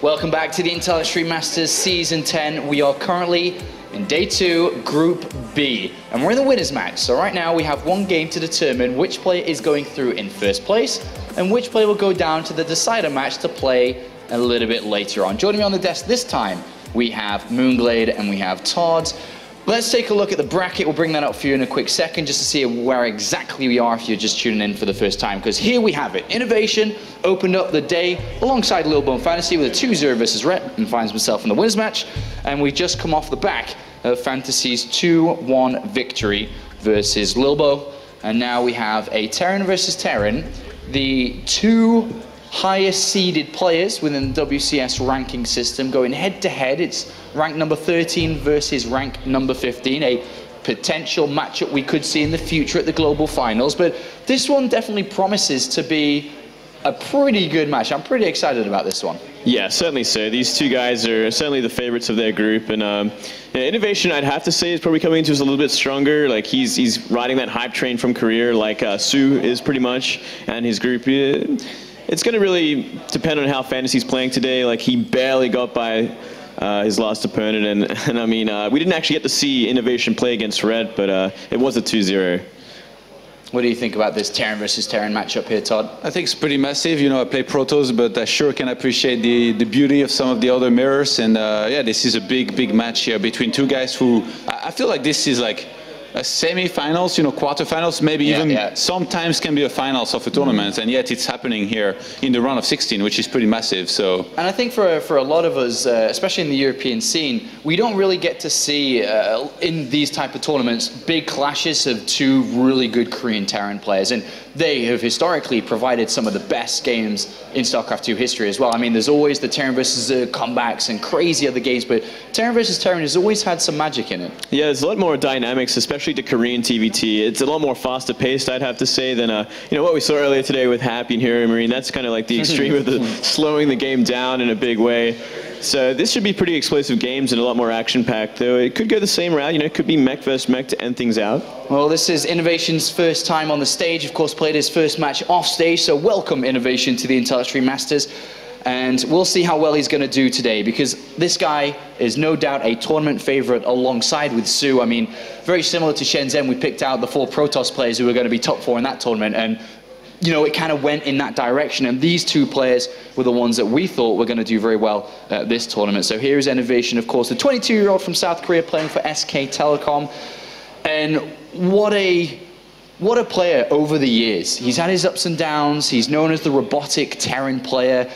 Welcome back to the Intel Extreme Masters Season 10. We are currently in Day 2, Group B, and we're in the winners match. So right now we have one game to determine which player is going through in first place and which player will go down to the decider match to play a little bit later on. Joining me on the desk this time, we have Moonglade and we have Todd. Let's take a look at the bracket. We'll bring that up for you in a quick second just to see where exactly we are if you're just tuning in for the first time. Because here we have it. Innovation opened up the day alongside Lilbo Fantasy with a 2-0 versus Rhett and finds himself in the winners match. And we just come off the back of Fantasy's 2-1 victory versus Lilbo. And now we have a Terran versus Terran, the two highest seeded players within the WCS ranking system going head to head. It's rank number 13 versus rank number 15, a potential matchup we could see in the future at the global finals, but this one definitely promises to be a pretty good match. I'm pretty excited about this one. Yeah, certainly so. These two guys are certainly the favorites of their group, and Innovation, I'd have to say, is probably coming into us a little bit stronger. Like he's riding that hype train from career, like Sue is pretty much, and his group. It's going to really depend on how Fantasy's playing today. Like he barely got by his last opponent, and I mean, we didn't actually get to see Innovation play against Red, but it was a 2-0. What do you think about this Terran versus Terran matchup here, Todd? I think it's pretty massive. You know, I play Protoss, but I sure can appreciate the beauty of some of the other mirrors. And yeah, this is a big match here between two guys who I feel like this is like a semi-finals, you know, quarterfinals, maybe even sometimes can be a finals of a tournament, and yet it's happening here in the round of 16, which is pretty massive. So, and I think for a lot of us, especially in the European scene, we don't really get to see in these type of tournaments big clashes of two really good Korean Terran players, and they have historically provided some of the best games in StarCraft 2 history as well. I mean, there's always the Terran versus comebacks and crazy other games, but Terran versus Terran has always had some magic in it. Yeah, there's a lot more dynamics, especially to Korean TvT. It's a lot more faster paced, I'd have to say, than you know, what we saw earlier today with Happy and Hero Marine. That's kind of like the extreme of the slowing the game down in a big way. So this should be pretty explosive games and a lot more action-packed, though it could go the same route. You know, it could be mech versus mech to end things out. Well, this is Innovation's first time on the stage. Of course, played his first match off stage, so welcome Innovation to the Intel Extreme Masters. And we'll see how well he's going to do today, because this guy is no doubt a tournament favorite alongside with Sue. I mean, very similar to Shenzhen, we picked out the 4 Protoss players who were going to be top 4 in that tournament, and you know, it kind of went in that direction, and these two players were the ones that we thought were going to do very well at this tournament. So here's Innovation, of course, the 22-year-old from South Korea playing for SK Telecom, and what a player over the years. He's had his ups and downs. He's known as the robotic Terran player.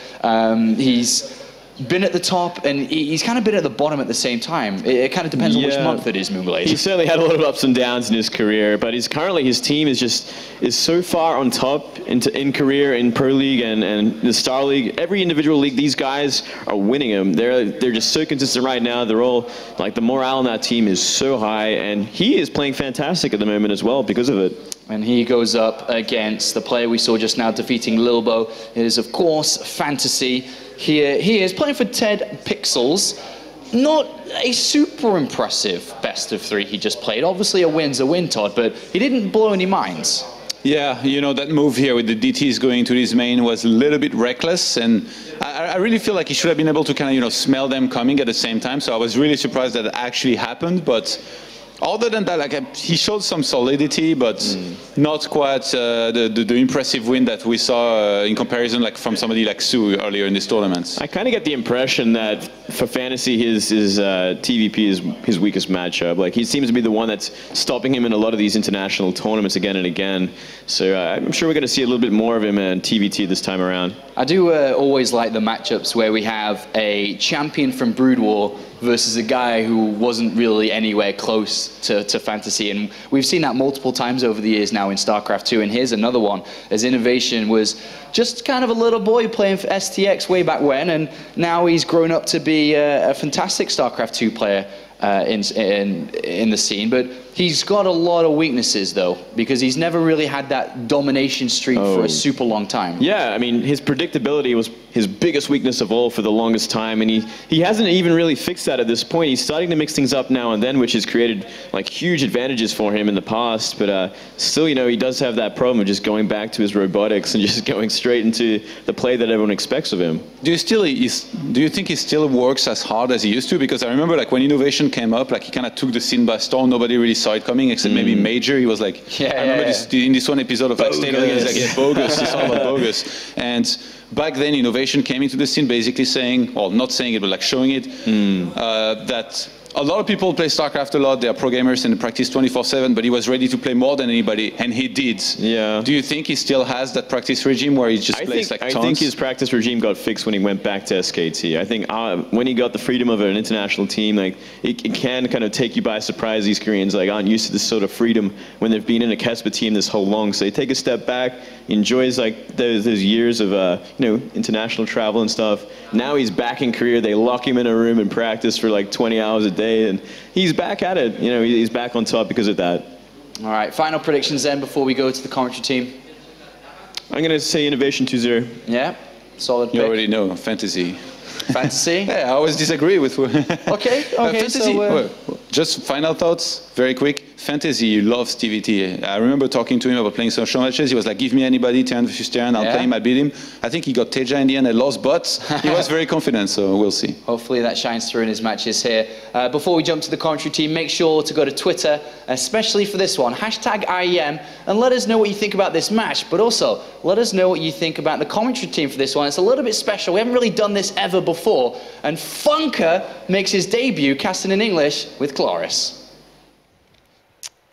He's been at the top, and he's kind of been at the bottom at the same time. It kind of depends on which month it is, Moonglade. He certainly had a lot of ups and downs in his career, but currently his team is so far on top in career, in Pro League and the Star League. Every individual league, these guys are winning them. They're just so consistent right now. They're all like, the morale on that team is so high, and he is playing fantastic at the moment as well because of it. And he goes up against the player we saw just now defeating Lilbo. It is, of course, Fantasy. Here he is playing for Ted Pixels. Not a super impressive best of 3 he just played. Obviously a win's a win, Todd, but he didn't blow any minds. yeah, you know, that move here with the DTs going to his main was a little bit reckless, and I really feel like he should have been able to kind of, you know, smell them coming at the same time. So I was really surprised that it actually happened, but other than that, like, he showed some solidity, but not quite the impressive win that we saw in comparison, like, from somebody like Sue earlier in this tournament. I kind of get the impression that for Fantasy, his TVP is his weakest matchup. Like, he seems to be the one that's stopping him in a lot of these international tournaments again and again. So I'm sure we're going to see a little bit more of him in TvT this time around. I do always like the matchups where we have a champion from Brood War versus a guy who wasn't really anywhere close to Fantasy. And we've seen that multiple times over the years now in StarCraft 2. And here's another one, as Innovation was just kind of a little boy playing for STX way back when, and now he's grown up to be a fantastic StarCraft 2 player. in the scene, but he's got a lot of weaknesses though, because he's never really had that domination streak for a super long time. Yeah, I mean, his predictability was his biggest weakness of all for the longest time, and he hasn't even really fixed that at this point. He's starting to mix things up now and then, which has created like huge advantages for him in the past, but still, you know, he does have that problem of just going back to his robotics and just going straight into the play that everyone expects of him. Do you think he still works as hard as he used to? Because I remember like when Innovation came up, like he kind of took the scene by storm. Nobody really saw it coming, except maybe Major. He was like, I remember in this one episode of like State of the Union, he's like, bogus. It's all about bogus. And back then, Innovation came into the scene basically saying, well, not saying it, but like showing it, that a lot of people play StarCraft a lot. They are pro gamers and they practice 24/7, but he was ready to play more than anybody, and he did. Yeah. Do you think he still has that practice regime where he just plays like tons? I think his practice regime got fixed when he went back to SKT. I think when he got the freedom of an international team, like it can kind of take you by surprise. These Koreans like aren't used to this sort of freedom when they've been in a KESPA team this whole long. So they take a step back, he enjoys like those years of you know, international travel and stuff. Now he's back in Korea. They lock him in a room and practice for like 20 hours a day. And he's back at it. You know, he's back on top because of that. All right, final predictions then before we go to the commentary team. I'm going to say Innovation 2-0. Yeah, solid pick. You already know, Fantasy. Fantasy? Yeah, I always disagree with... Okay, Fantasy, so... just final thoughts, very quick. Fantasy loves TvT. I remember talking to him about playing social matches. He was like, give me anybody, Terran versus Terran, I'll play him, I beat him. I think he got Teja in the end and lost, but he was very confident, so we'll see. Hopefully that shines through in his matches here. Before we jump to the commentary team, make sure to go to Twitter, especially for this one, hashtag IEM, and let us know what you think about this match, but also let us know what you think about the commentary team for this one. It's a little bit special. We haven't really done this ever before, and Funker makes his debut casting in English with Chloris.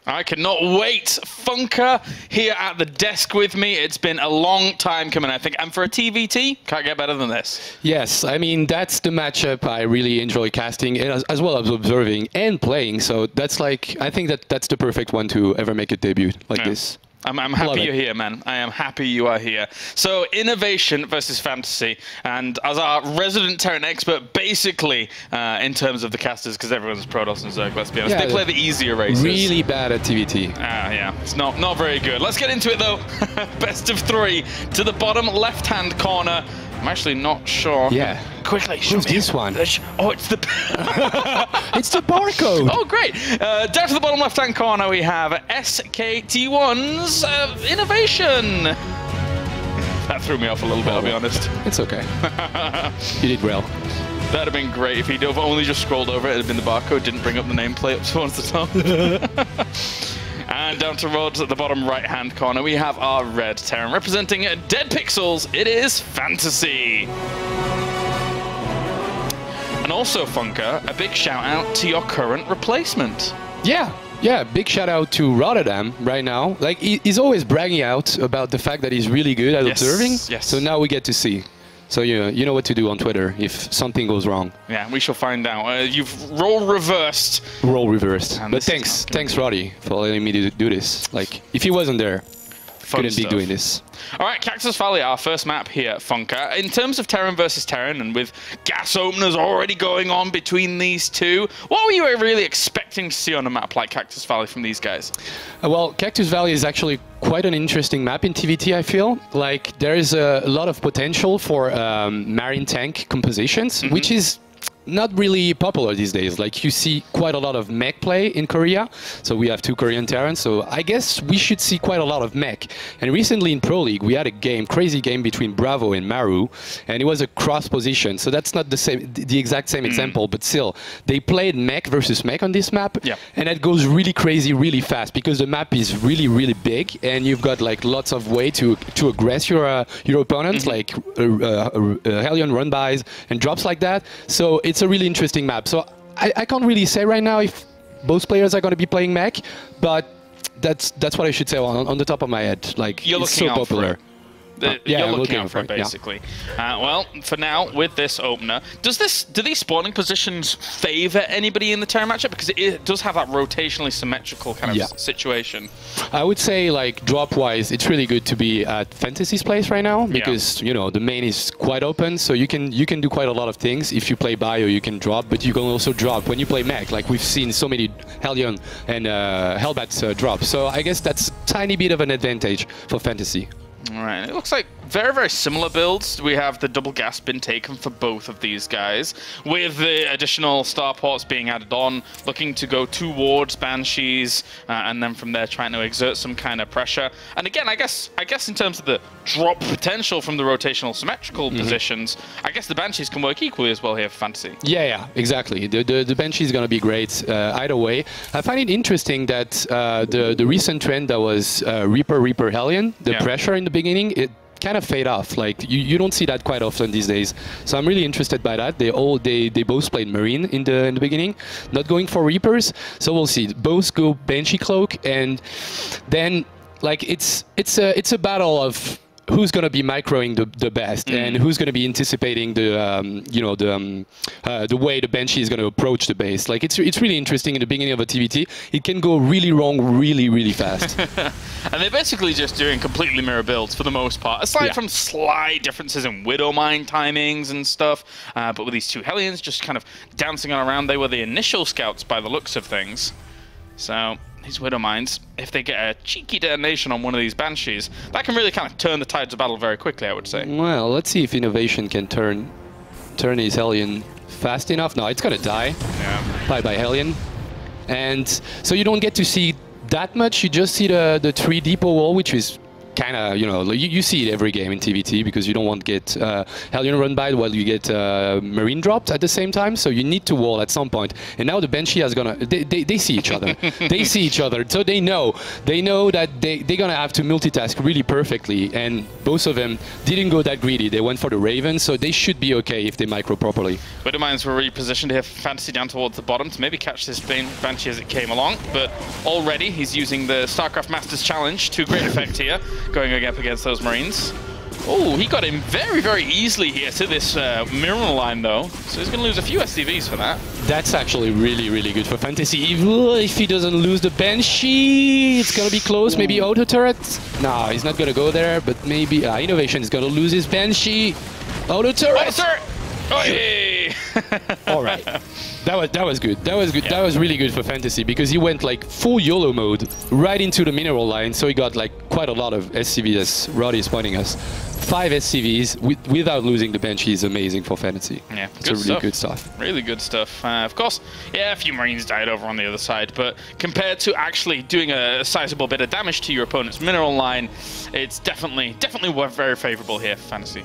I cannot wait. Funker here at the desk with me. It's been a long time coming, I think. And for a TvT, can't get better than this. Yes, I mean, that's the matchup I really enjoy casting, as well as observing and playing. So that's like, I think that's the perfect one to ever make a debut like this. I'm happy you're here, man. I am happy you are here. So, Innovation versus Fantasy. And as our resident Terran expert, basically, in terms of the casters, because everyone's Protoss and Zerg, let's be honest, they play the easier races. Really bad at TvT. Yeah, it's not very good. Let's get into it, though. Best of 3 to the bottom left-hand corner. I'm actually not sure. Yeah. Quickly, show Who's me. this one? Oh, it's the... It's the barcode. Oh, great. Down to the bottom left-hand corner, we have SKT1's Innovation. That threw me off a little bit, I'll be honest. It's okay. You did well. That'd have been great if he'd have only just scrolled over it. It'd have been the barcode, didn't bring up the nameplate towards the top. And down towards the bottom right-hand corner, we have our red Terran representing Dead Pixels. It is Fantasy. And also, Funker, a big shout-out to your current replacement. Yeah, big shout out to Rotterdam right now. Like, he's always bragging out about the fact that he's really good at observing. Yes. So now we get to see. So you know what to do on Twitter if something goes wrong. Yeah, we shall find out. You've role reversed. Role reversed. But thanks Roddy, for letting me do this. Like, if he wasn't there, couldn't be doing this. All right, Cactus Valley, our first map here, Funker. In terms of Terran versus Terran, and with gas openers already going on between these two, what were you really expecting to see on a map like Cactus Valley from these guys? Well, Cactus Valley is actually quite an interesting map in TvT, I feel. Like, there is a lot of potential for marine tank compositions, which is not really popular these days. Like, you see quite a lot of mech play in Korea. So we have 2 Korean Terrans. So I guess we should see quite a lot of mech. And recently in Pro League, we had a crazy game between Bravo and Maru, and it was a cross position. So that's not the exact same example, but still, they played mech versus mech on this map. And it goes really crazy, really fast, because the map is really, really big, and you've got like lots of way to aggress your opponents, like Hellion run-bys and drops like that. So it's a really interesting map. So I can't really say right now if both players are going to be playing mech, but that's what I should say on the top of my head. Like, you're it's so popular. Yeah, you're looking out for it, basically. Yeah. Well, for now, with this opener, do these spawning positions favor anybody in the Terran matchup? Because it does have that rotationally symmetrical kind of situation. I would say, like, drop-wise, it's really good to be at Fantasy's place right now, because, you know, the main is quite open, so you can do quite a lot of things. If you play Bio, you can drop, but you can also drop when you play Mech. Like, we've seen so many Hellion and Hellbats drop. So I guess that's a tiny bit of an advantage for Fantasy. All right, it looks like very, very similar builds. We have the double gas bin taken for both of these guys, with the additional starports being added on, looking to go towards Banshees, and then from there trying to exert some kind of pressure. And again, I guess in terms of the drop potential from the rotational symmetrical positions, I guess the Banshees can work equally as well here for Fantasy. Yeah, exactly. The Banshee is going to be great either way. I find it interesting that the recent trend that was Reaper Hellion, the pressure in the beginning, it kind of fade off. Like you don't see that quite often these days. So I'm really interested by that. They both played Marine in the beginning, not going for Reapers. So we'll see. Both go Banshee Cloak, and then like it's a battle of who's going to be microing the best and who's going to be anticipating the the way the Banshee is going to approach the base. Like it's really interesting in the beginning of a TvT. It can go really wrong really fast. And they're basically just doing completely mirror builds for the most part, aside from slight differences in Widowmine timings and stuff. But with these two Hellions just kind of dancing on around, they were the initial scouts by the looks of things. So these Widowmines, if they get a cheeky detonation on one of these Banshees, that can really kind of turn the tides of battle very quickly, I would say. Well, let's see if Innovation can turn his Hellion fast enough. No, it's gonna die. Bye Hellion. And so you don't get to see that much. You just see the 3 depot wall, which is kind of, you see it every game in TvT, because you don't want to get Hellion run by while you get Marine dropped at the same time, so you need to wall at some point. And now the Banshee is gonna, they see each other. They see each other, so they know that they're gonna have to multitask really perfectly, and both of them didn't go that greedy. They went for the Raven, so they should be okay if they micro properly. Widowmines were repositioned here for Fantasy down towards the bottom to maybe catch this Banshee as it came along, but already he's using the StarCraft Masters Challenge to great effect here, going up against those Marines. Oh, he got him very easily here to this mineral line, though. So he's going to lose a few SCVs for that. That's actually really good for Fantasy. If he doesn't lose the Banshee, it's going to be close. Maybe auto turret. No, he's not going to go there, but maybe Innovation is going to lose his Banshee. Auto turret! Auto turret! Oh, hey. All right. That was good. That was good. Yeah. That was really good for Fantasy, because he went like full YOLO mode right into the mineral line, so he got like quite a lot of SCVs, as Roddy is pointing us. 5 SCVs without losing the Banshee is amazing for Fantasy. Yeah, it's really good stuff. Really good stuff. Of course, yeah, a few Marines died over on the other side, but compared to actually doing a sizable bit of damage to your opponent's mineral line, it's definitely very favorable here for Fantasy.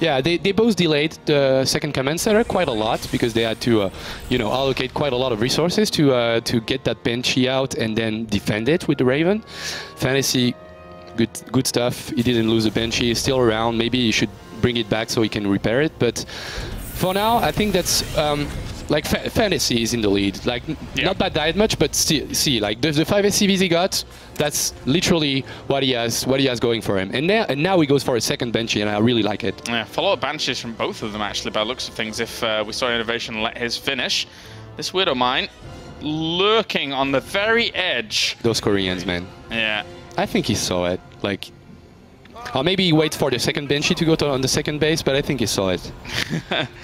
Yeah, they both delayed the second command center quite a lot, because they had to, allocate quite a lot of resources to get that Banshee out and then defend it with the Raven. Fantasy, good stuff. He didn't lose the Banshee. He's still around. Maybe he should bring it back so he can repair it. But for now, I think that's like Fantasy is in the lead. Like not bad that much, but still, see, like the 5 SCVs he got, that's literally what he has going for him. And now he goes for a second Banshee, and I really like it. Yeah, follow-up Banshees from both of them, actually, by the looks of things, if we saw Innovation let his finish. This Widowmine lurking on the very edge. Those Koreans, man. Yeah. I think he saw it. Like, or maybe he waits for the second Banshee to go on the second base, but I think he saw it.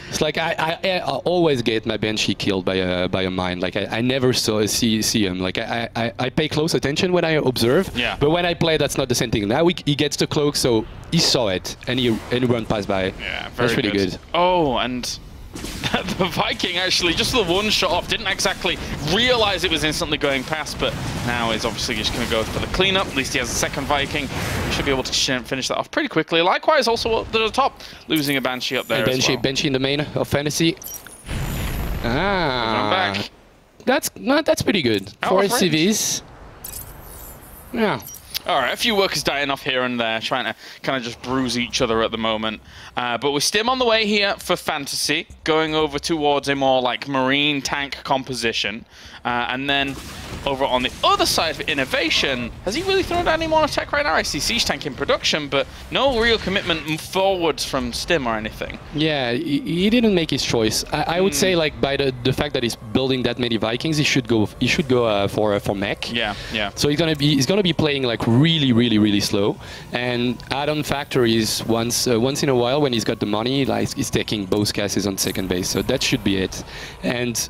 It's like I always get my Banshee killed by a mine. Like I never see him. Like I pay close attention when I observe. Yeah. But when I play, that's not the same thing. Now he gets the cloak, so he saw it and he run past by. Yeah, that's really good. Oh, and the Viking actually just the one shot off, didn't exactly realize it was instantly going past, but now is obviously just going to go for the cleanup. At least he has a second Viking. He should be able to finish that off pretty quickly. Likewise, also at the top, losing a Banshee up there as well. Banshee in the main of Fantasy. Ah, that's pretty good. 4 SCVs. Yeah. Alright, a few workers dying off here and there, trying to kind of just bruise each other at the moment. But we're still on the way here for Fantasy, going over towards a more like Marine tank composition. And then Over on the other side for Innovation, has he really thrown down any more tech right now? I see Siege Tank in production, but no real commitment forwards from Stim or anything. Yeah, he didn't make his choice. I would say, like, by the fact that he's building that many Vikings, he should go for mech. Yeah, yeah. So he's gonna be playing like really slow, and add-on factories once in a while when he's got the money, like he's taking both gases on second base. So that should be it. And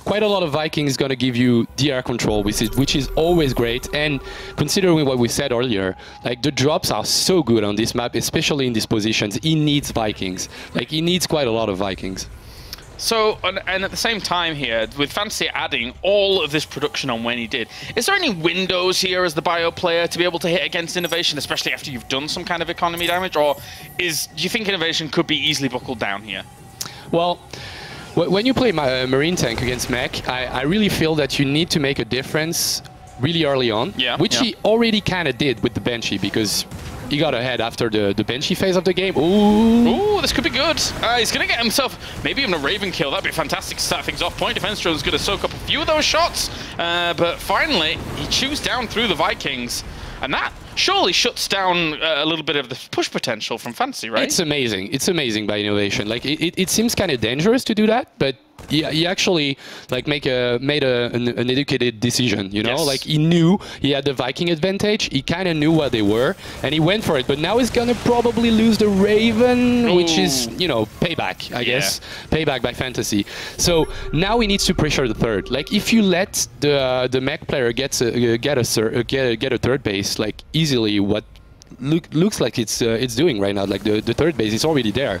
quite a lot of Vikings going to give you DR control, which is always great. And considering what we said earlier, like the drops are so good on this map, especially in these positions. He needs Vikings. Like he needs quite a lot of Vikings. So, and at the same time here, with Fantasy adding all of this production on when he did, is there any windows here as the bio player to be able to hit against Innovation, especially after you've done some kind of economy damage? Or do you think Innovation could be easily buckled down here? Well, when you play Marine Tank against mech, I really feel that you need to make a difference really early on, which he already kind of did with the Banshee, because he got ahead after the Banshee phase of the game. Ooh, this could be good. He's going to get himself maybe even a Raven kill. That'd be fantastic to start things off. Point Defense Drone is going to soak up a few of those shots, but finally he chews down through the Vikings. And that surely shuts down a little bit of the push potential from Fantasy, right? It's amazing. It's amazing by Innovation. Like it seems kind of dangerous to do that, but he actually like made an educated decision. You know, like he knew he had the Viking advantage. He kind of knew what they were, and he went for it. But now he's gonna probably lose the Raven, which is, you know, payback, I guess, payback by Fantasy. So now he needs to pressure the third. Like if you let the mech player get a third base, like easily, what looks like it's doing right now, like the third base is already there.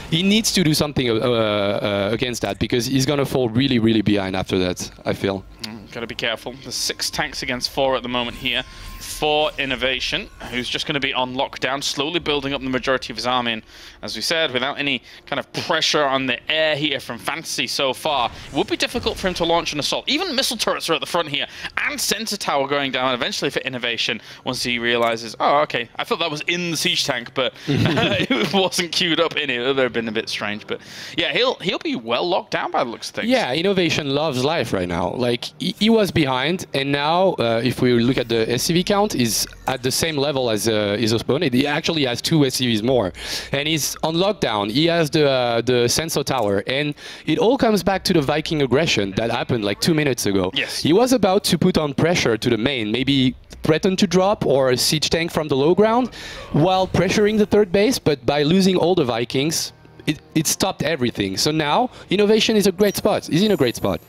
He needs to do something against that, because he's gonna fall really behind after that, I feel. Gotta be careful. There's 6 tanks against 4 at the moment here for Innovation, who's just going to be on lockdown, slowly building up the majority of his army. And as we said, without any kind of pressure on the air here from Fantasy so far, it would be difficult for him to launch an assault. Even missile turrets are at the front here, and Sensor Tower going down eventually for Innovation once he realizes, oh, okay, I thought that was in the Siege Tank, but it wasn't queued up in it. It would have been a bit strange. But yeah, he'll be well locked down by the looks of things. Yeah, Innovation loves life right now. Like, he was behind, and now, if we look at the SCV count, is at the same level as his opponent. He actually has 2 SCVs more, and he's on lockdown. He has the Sensor Tower, and it all comes back to the Viking aggression that happened like 2 minutes ago. Yes. He was about to put on pressure to the main, maybe threaten to drop or a siege tank from the low ground while pressuring the third base, but by losing all the Vikings, it stopped everything. So now Innovation is a great spot. He's in a great spot.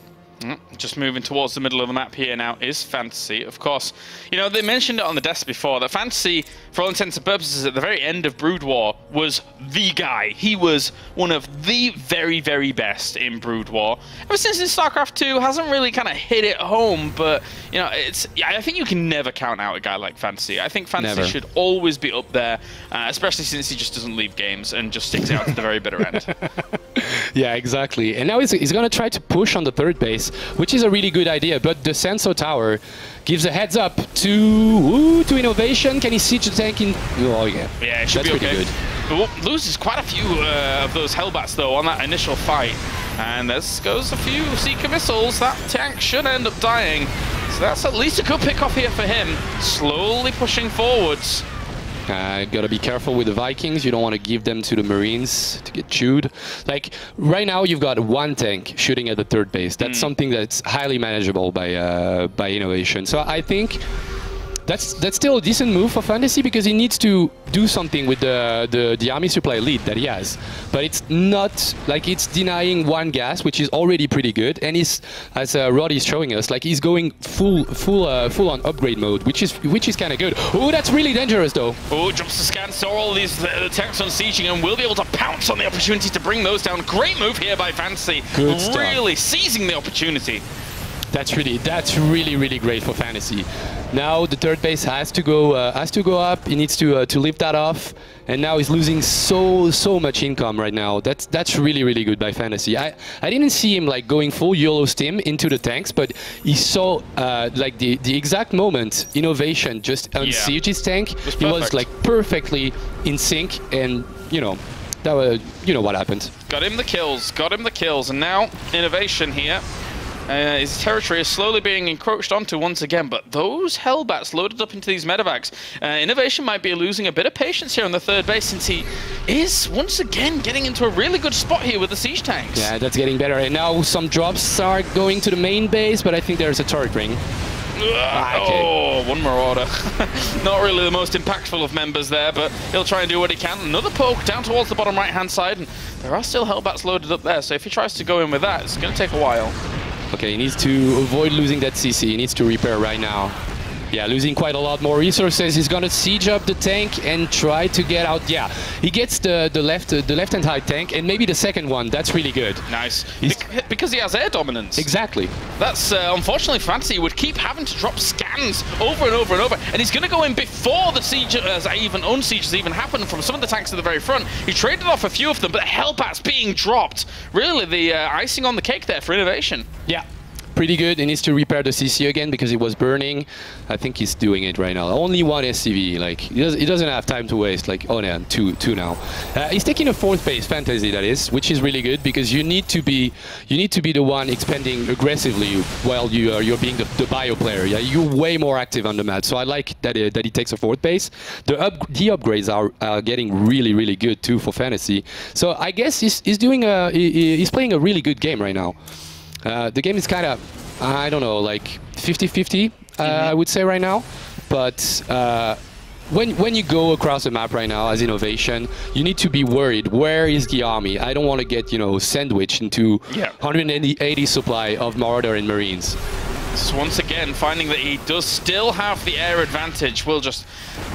Just moving towards the middle of the map here now is Fantasy. Of course, you know, they mentioned it on the desk before that Fantasy, for all intents and purposes, at the very end of Brood War, was the guy. He was one of the very best in Brood War. Ever since in StarCraft 2, hasn't really kind of hit it home, but, you know, I think you can never count out a guy like Fantasy. I think Fantasy should always be up there, especially since he just doesn't leave games and just sticks out to the very bitter end. Yeah, exactly. And now he's going to try to push on the third base, which is a really good idea, but the Sensor Tower gives a heads up to Innovation. Can he siege the tank in? Oh, yeah. Yeah, it should be okay. Good. Loses quite a few of those Hellbats, though, on that initial fight. And there goes a few Seeker missiles. That tank should end up dying. So that's at least a good pick-off here for him. Slowly pushing forwards. Gotta be careful with the Vikings. You don't want to give them to the Marines to get chewed. Like, right now you've got 1 tank shooting at the third base. That's something that's highly manageable by Innovation. So I think that's still a decent move for Fantasy, because he needs to do something with the army supply lead that he has. But it's not like it's denying 1 gas, which is already pretty good. And he's, as Rod is showing us, like he's going full on upgrade mode, which is kind of good. Oh, that's really dangerous though. Oh, drops the scan, saw all these tanks on sieging, and will be able to pounce on the opportunity to bring those down. Great move here by Fantasy. Good stuff. Really seizing the opportunity. That's really great for Fantasy. Now the third base has to go up. He needs to lift that off, and now he's losing so much income right now. That's really good by Fantasy. I didn't see him like going full YOLO Stim into the tanks, but he saw like the exact moment Innovation just unsieged his tank. He was like perfectly in sync, and you know what happened. Got him the kills, and now Innovation here. His territory is slowly being encroached onto once again, but those Hellbats loaded up into these medevacs. Innovation might be losing a bit of patience here on the third base, since he is once again getting into a really good spot here with the siege tanks. Yeah, that's getting better. And now some drops are going to the main base, but I think there's a turret ring. Okay. Oh, one Marauder. Not really the most impactful of members there, but he'll try and do what he can. Another poke down towards the bottom right-hand side, and there are still Hellbats loaded up there, so if he tries to go in with that, it's going to take a while. Okay, he needs to avoid losing that CC. He needs to repair right now. Yeah, losing quite a lot more resources. He's gonna siege up the tank and try to get out. Yeah, he gets the left-hand high tank and maybe the second one. That's really good. Nice. Because he has air dominance. Exactly. That's unfortunately Fantasy would keep having to drop scans over and over and over, and he's going to go in before the siege, unsieges even happened from some of the tanks at the very front. He traded off a few of them, but the Hellbats being dropped. Really, the icing on the cake there for Innovation. Yeah. Pretty good. He needs to repair the CC again because it was burning. I think he's doing it right now. Only one SCV. Like he doesn't have time to waste. Like, oh yeah, two now. He's taking a fourth base, Fantasy, that is, which is really good because you need to be the one expanding aggressively while you're being the bio player. Yeah, you're way more active on the map. So I like that he takes a fourth base. The upgrades are getting really good too for Fantasy. So I guess he's playing a really good game right now. The game is kind of, I don't know, like 50-50, I would say right now. But when you go across the map right now as Innovation, you need to be worried. Where is the army? I don't want to get, sandwiched into 180 supply of Marauder and Marines. So once again, finding that he does still have the air advantage, will just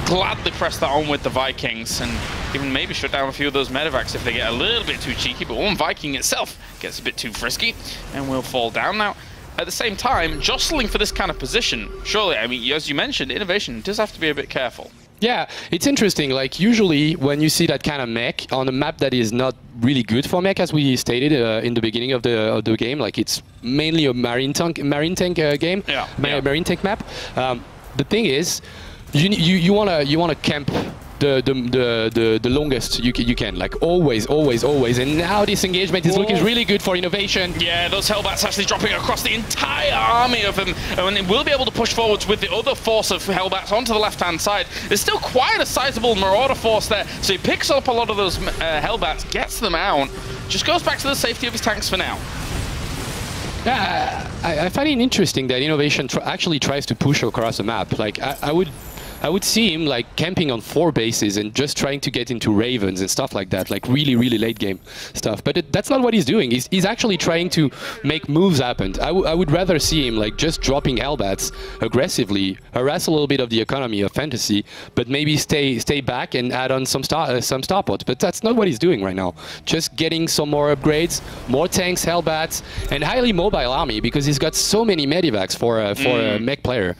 gladly press that on with the Vikings and even maybe shut down a few of those medevacs if they get a little bit too cheeky, but one Viking itself gets a bit too frisky and will fall down. Now, at the same time, jostling for this kind of position, surely, I mean, as you mentioned, Innovation does have to be a bit careful. Yeah, it's interesting. Like usually when you see that kind of mech on a map that is not really good for mech, as we stated in the beginning of the game, like it's mainly a marine tank game, marine tank map. The thing is, you wanna camp the longest you can, like always, and now this engagement is looking really good for Innovation. Yeah, those Hellbats actually dropping across the entire army of them, and it will be able to push forwards with the other force of Hellbats onto the left-hand side. There's still quite a sizable Marauder force there, so he picks up a lot of those Hellbats, gets them out, just goes back to the safety of his tanks for now. Yeah, I find it interesting that Innovation actually tries to push across the map. Like I would see him like camping on 4 bases and just trying to get into Ravens and stuff like that, like really late game stuff. But that's not what he's doing. He's actually trying to make moves happen. I would rather see him like just dropping Hellbats aggressively, harass a little bit of the economy of Fantasy, but maybe stay back and add on some starports. But that's not what he's doing right now. Just getting some more upgrades, more tanks, Hellbats, and highly mobile army because he's got so many medivacs for a mech player.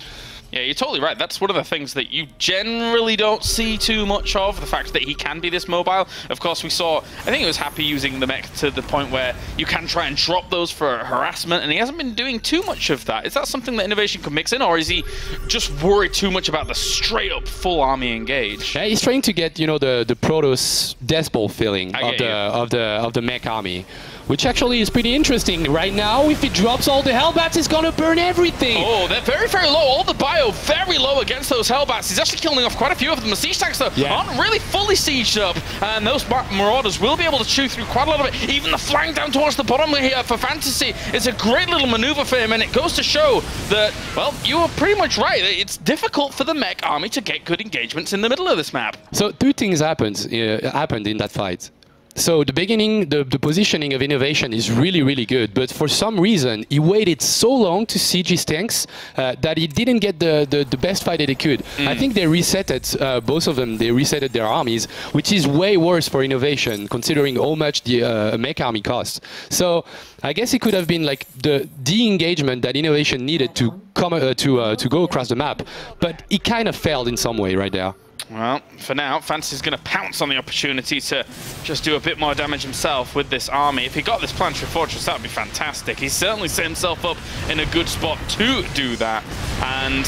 Yeah, you're totally right. That's one of the things that you generally don't see too much of, the fact that he can be this mobile. Of course, we saw, I think it was Happy using the mech to the point where you can try and drop those for harassment, and he hasn't been doing too much of that. Is that something that Innovation could mix in, or is he just worried too much about the straight-up full army engage? Yeah, he's trying to get, the Protoss Death Ball feeling of the mech army, which actually is pretty interesting. Right now, if he drops all the Hellbats, he's gonna burn everything. Oh, they're very low. All the bio very low against those Hellbats. He's actually killing off quite a few of them. The siege tanks, though, aren't really fully sieged up, and those Marauders will be able to chew through quite a lot of it. Even the flank down towards the bottom here for Fantasy is a great little maneuver for him, and it goes to show that, well, you were pretty much right. It's difficult for the mech army to get good engagements in the middle of this map. So 2 things happened in that fight. So the beginning, the positioning of Innovation is really good, but for some reason he waited so long to siege his tanks that he didn't get the best fight that he could. I think they resetted, both of them, they resetted their armies, which is way worse for Innovation considering how much the mech army costs. So I guess it could have been like the engagement that Innovation needed to come to go across the map, but it kind of failed in some way right there. Well, for now, Fantasy's going to pounce on the opportunity to just do a bit more damage himself with this army. If he got this Planetary Fortress, that would be fantastic. He's certainly set himself up in a good spot to do that. And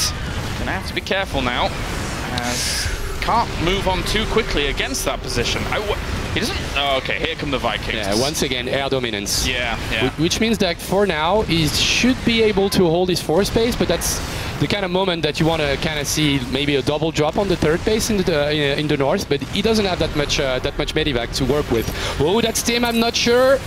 going to have to be careful now, as can't move on too quickly against that position. He doesn't... Oh, okay, here come the Vikings. Yeah, once again, air dominance. Yeah, yeah. Which means that for now, he should be able to hold his fourth base, but that's the kind of moment that you want to kind of see maybe a double drop on the third base in the north, but he doesn't have that much medevac to work with. Oh, that's Tim, I'm not sure.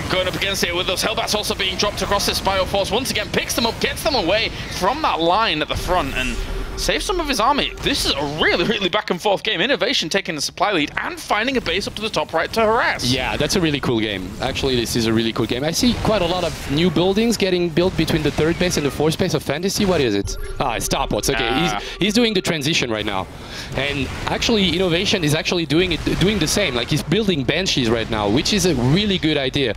Going up against it with those Hellbats also being dropped across this Bioforce. Once again, picks them up, gets them away from that line at the front, and save some of his army. This is a really, really back and forth game. Innovation taking the supply lead and finding a base up to the top right to harass. Yeah, that's a really cool game. Actually, this is a really cool game. I see quite a lot of new buildings getting built between the third base and the fourth base of Fantasy. What is it? Ah, it's Starports. Okay, he's doing the transition right now. And actually, Innovation is actually doing the same. Like, he's building Banshees right now, which is a really good idea.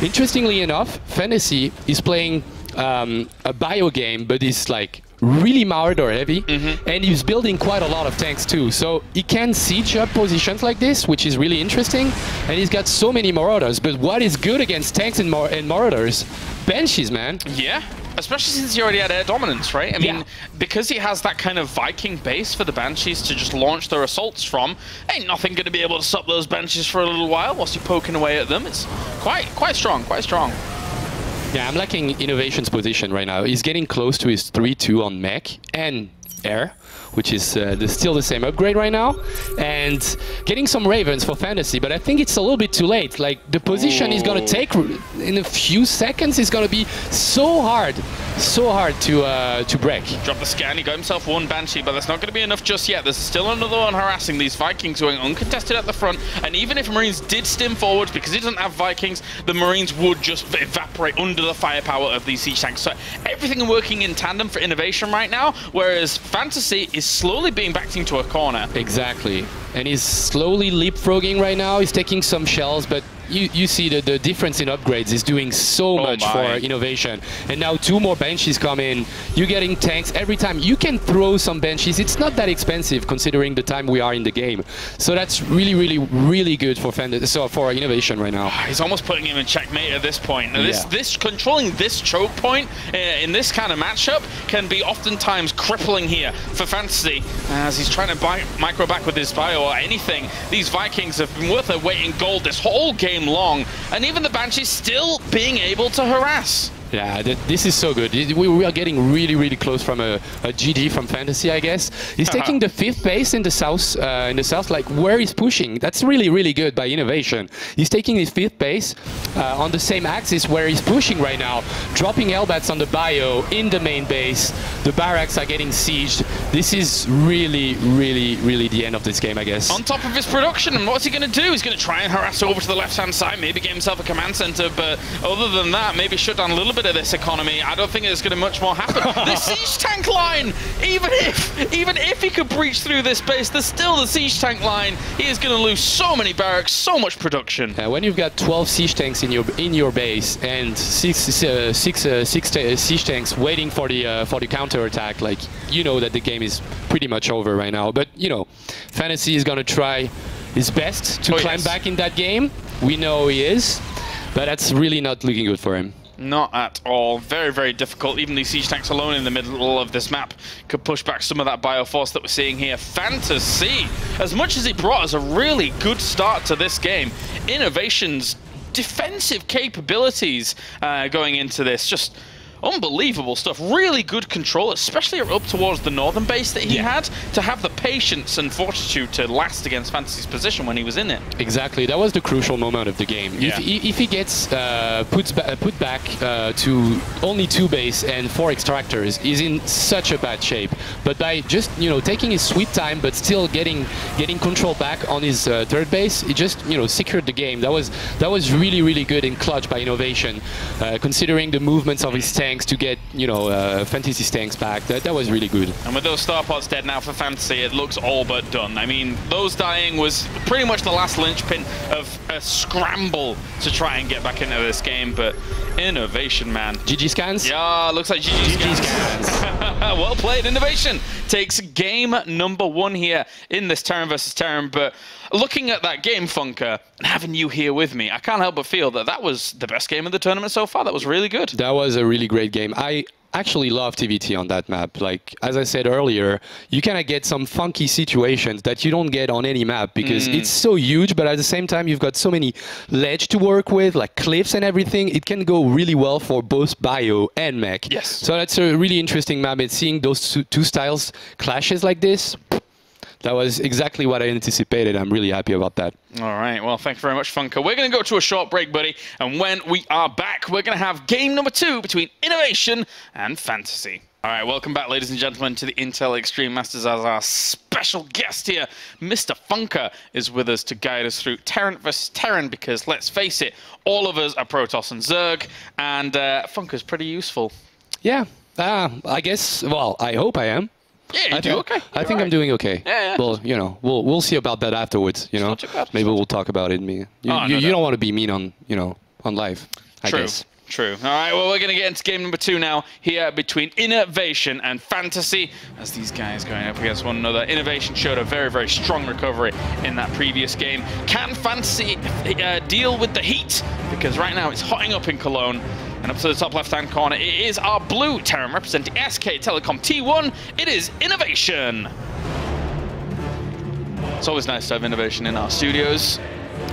Interestingly enough, Fantasy is playing a bio game, but it's like really Marauder heavy, and he's building quite a lot of tanks too. So he can siege up positions like this, which is really interesting. And he's got so many Marauders. But what is good against tanks and Marauders? Banshees, man. Yeah. Especially since he already had air dominance, right? I mean, because he has that kind of Viking base for the Banshees to just launch their assaults from, ain't nothing going to be able to stop those Banshees for a little while whilst you're poking away at them. It's quite strong, quite strong. Yeah, I'm liking Innovation's position right now. He's getting close to his 3-2 on mech and air, which is still the same upgrade right now, and getting some Ravens for Fantasy, but I think it's a little bit too late. Like, the position he's going to take in a few seconds is going to be so hard to break. Drop the scan, he got himself one Banshee, but that's not going to be enough just yet. There's still another one harassing these Vikings going uncontested at the front, and even if Marines did stim forwards, because he doesn't have Vikings, the Marines would just evaporate under the firepower of these siege tanks. So everything working in tandem for Innovation right now, whereas Fantasy is slowly being backed into a corner. Exactly. And he's slowly leapfrogging right now. He's taking some shells, but you see the difference in upgrades is doing so much for Innovation. And now 2 more Banshees come in. You're getting tanks every time. You can throw some Banshees. It's not that expensive considering the time we are in the game. So that's really, really, really good for for Innovation right now. He's almost putting him in checkmate at this point. This controlling this choke point in this kind of matchup can be oftentimes crippling here for Fantasy, as he's trying to micro back with his bio or anything. These Vikings have been worth their weight in gold this whole game long, and even the Banshees still being able to harass. Yeah, this is so good. We are getting really, really close from a GG from Fantasy, I guess. He's taking the 5th base in the south, like where he's pushing. That's really, really good by Innovation. He's taking his 5th base on the same axis where he's pushing right now, dropping Hellbats on the bio in the main base. The barracks are getting sieged. This is really, really, really the end of this game, I guess. On top of his production, and what's he going to do? He's going to try and harass over to the left-hand side, maybe get himself a command center, but other than that, maybe shut down a little bit of this economy. I don't think there's going to much more happen. This siege tank line, even if he could breach through this base, there's still the siege tank line. He is going to lose so many barracks, so much production. When you've got 12 siege tanks in your base and six siege tanks waiting for the counter attack, like, you know that the game is pretty much over right now. But you know, Fantasy is going to try his best to climb back in that game. We know he is, but that's really not looking good for him. Not at all. Very, very difficult. Even these siege tanks alone in the middle of this map could push back some of that bioforce that we're seeing here. Fantasy, as much as he brought us a really good start to this game, Innovation's defensive capabilities going into this, just unbelievable stuff. Really good control, especially up towards the northern base that he had, to have the patience and fortitude to last against Fantasy's position when he was in it. Exactly, that was the crucial moment of the game. Yeah. If he gets put back to only 2 base and 4 extractors, he's in such a bad shape. But by just taking his sweet time, but still getting control back on his 3rd base, he just secured the game. That was really, really good and clutch by Innovation, considering the movements of his tank to get, Fantasy's tanks back. That was really good. And with those starpots dead now for Fantasy, it looks all but done. I mean, those dying was pretty much the last linchpin of a scramble to try and get back into this game, but Innovation, man. GG scans? Yeah, looks like GG scans. Well played. Innovation takes game number 1 here in this Terran versus Terran, but looking at that game, Funker, and having you here with me, I can't help but feel that was the best game of the tournament so far. That was really good. That was a really great game. actually love TvT on that map. Like, as I said earlier, you kind of get some funky situations that you don't get on any map because it's so huge, but at the same time, you've got so many ledge to work with, like cliffs and everything. It can go really well for both bio and mech. Yes. So that's a really interesting map, and seeing those two styles clashes like this, that was exactly what I anticipated. I'm really happy about that. All right. Well, thank you very much, Funker. We're going to go to a short break, buddy. And when we are back, we're going to have game number 2 between Innovation and Fantasy. All right. Welcome back, ladies and gentlemen, to the Intel Extreme Masters. As our special guest here, Mr. Funker, is with us to guide us through Terran versus Terran, because let's face it, all of us are Protoss and Zerg, and Funker's pretty useful. Yeah. I guess, well, I hope I am. Yeah, you do okay. I think I'm doing okay. Yeah. Well, you know, we'll see about that afterwards. You know, not too bad. Maybe we'll talk about it. You don't want to be mean on on live. I guess. True. All right. Well, we're going to get into game number 2 now here between Innovation and Fantasy, as these guys going up against one another. Innovation showed a very, very strong recovery in that previous game. Can Fantasy deal with the heat? Because right now it's hotting up in Cologne. And up to the top left-hand corner, it is our blue Terran representing SK Telecom T1. It is Innovation. It's always nice to have Innovation in our studios.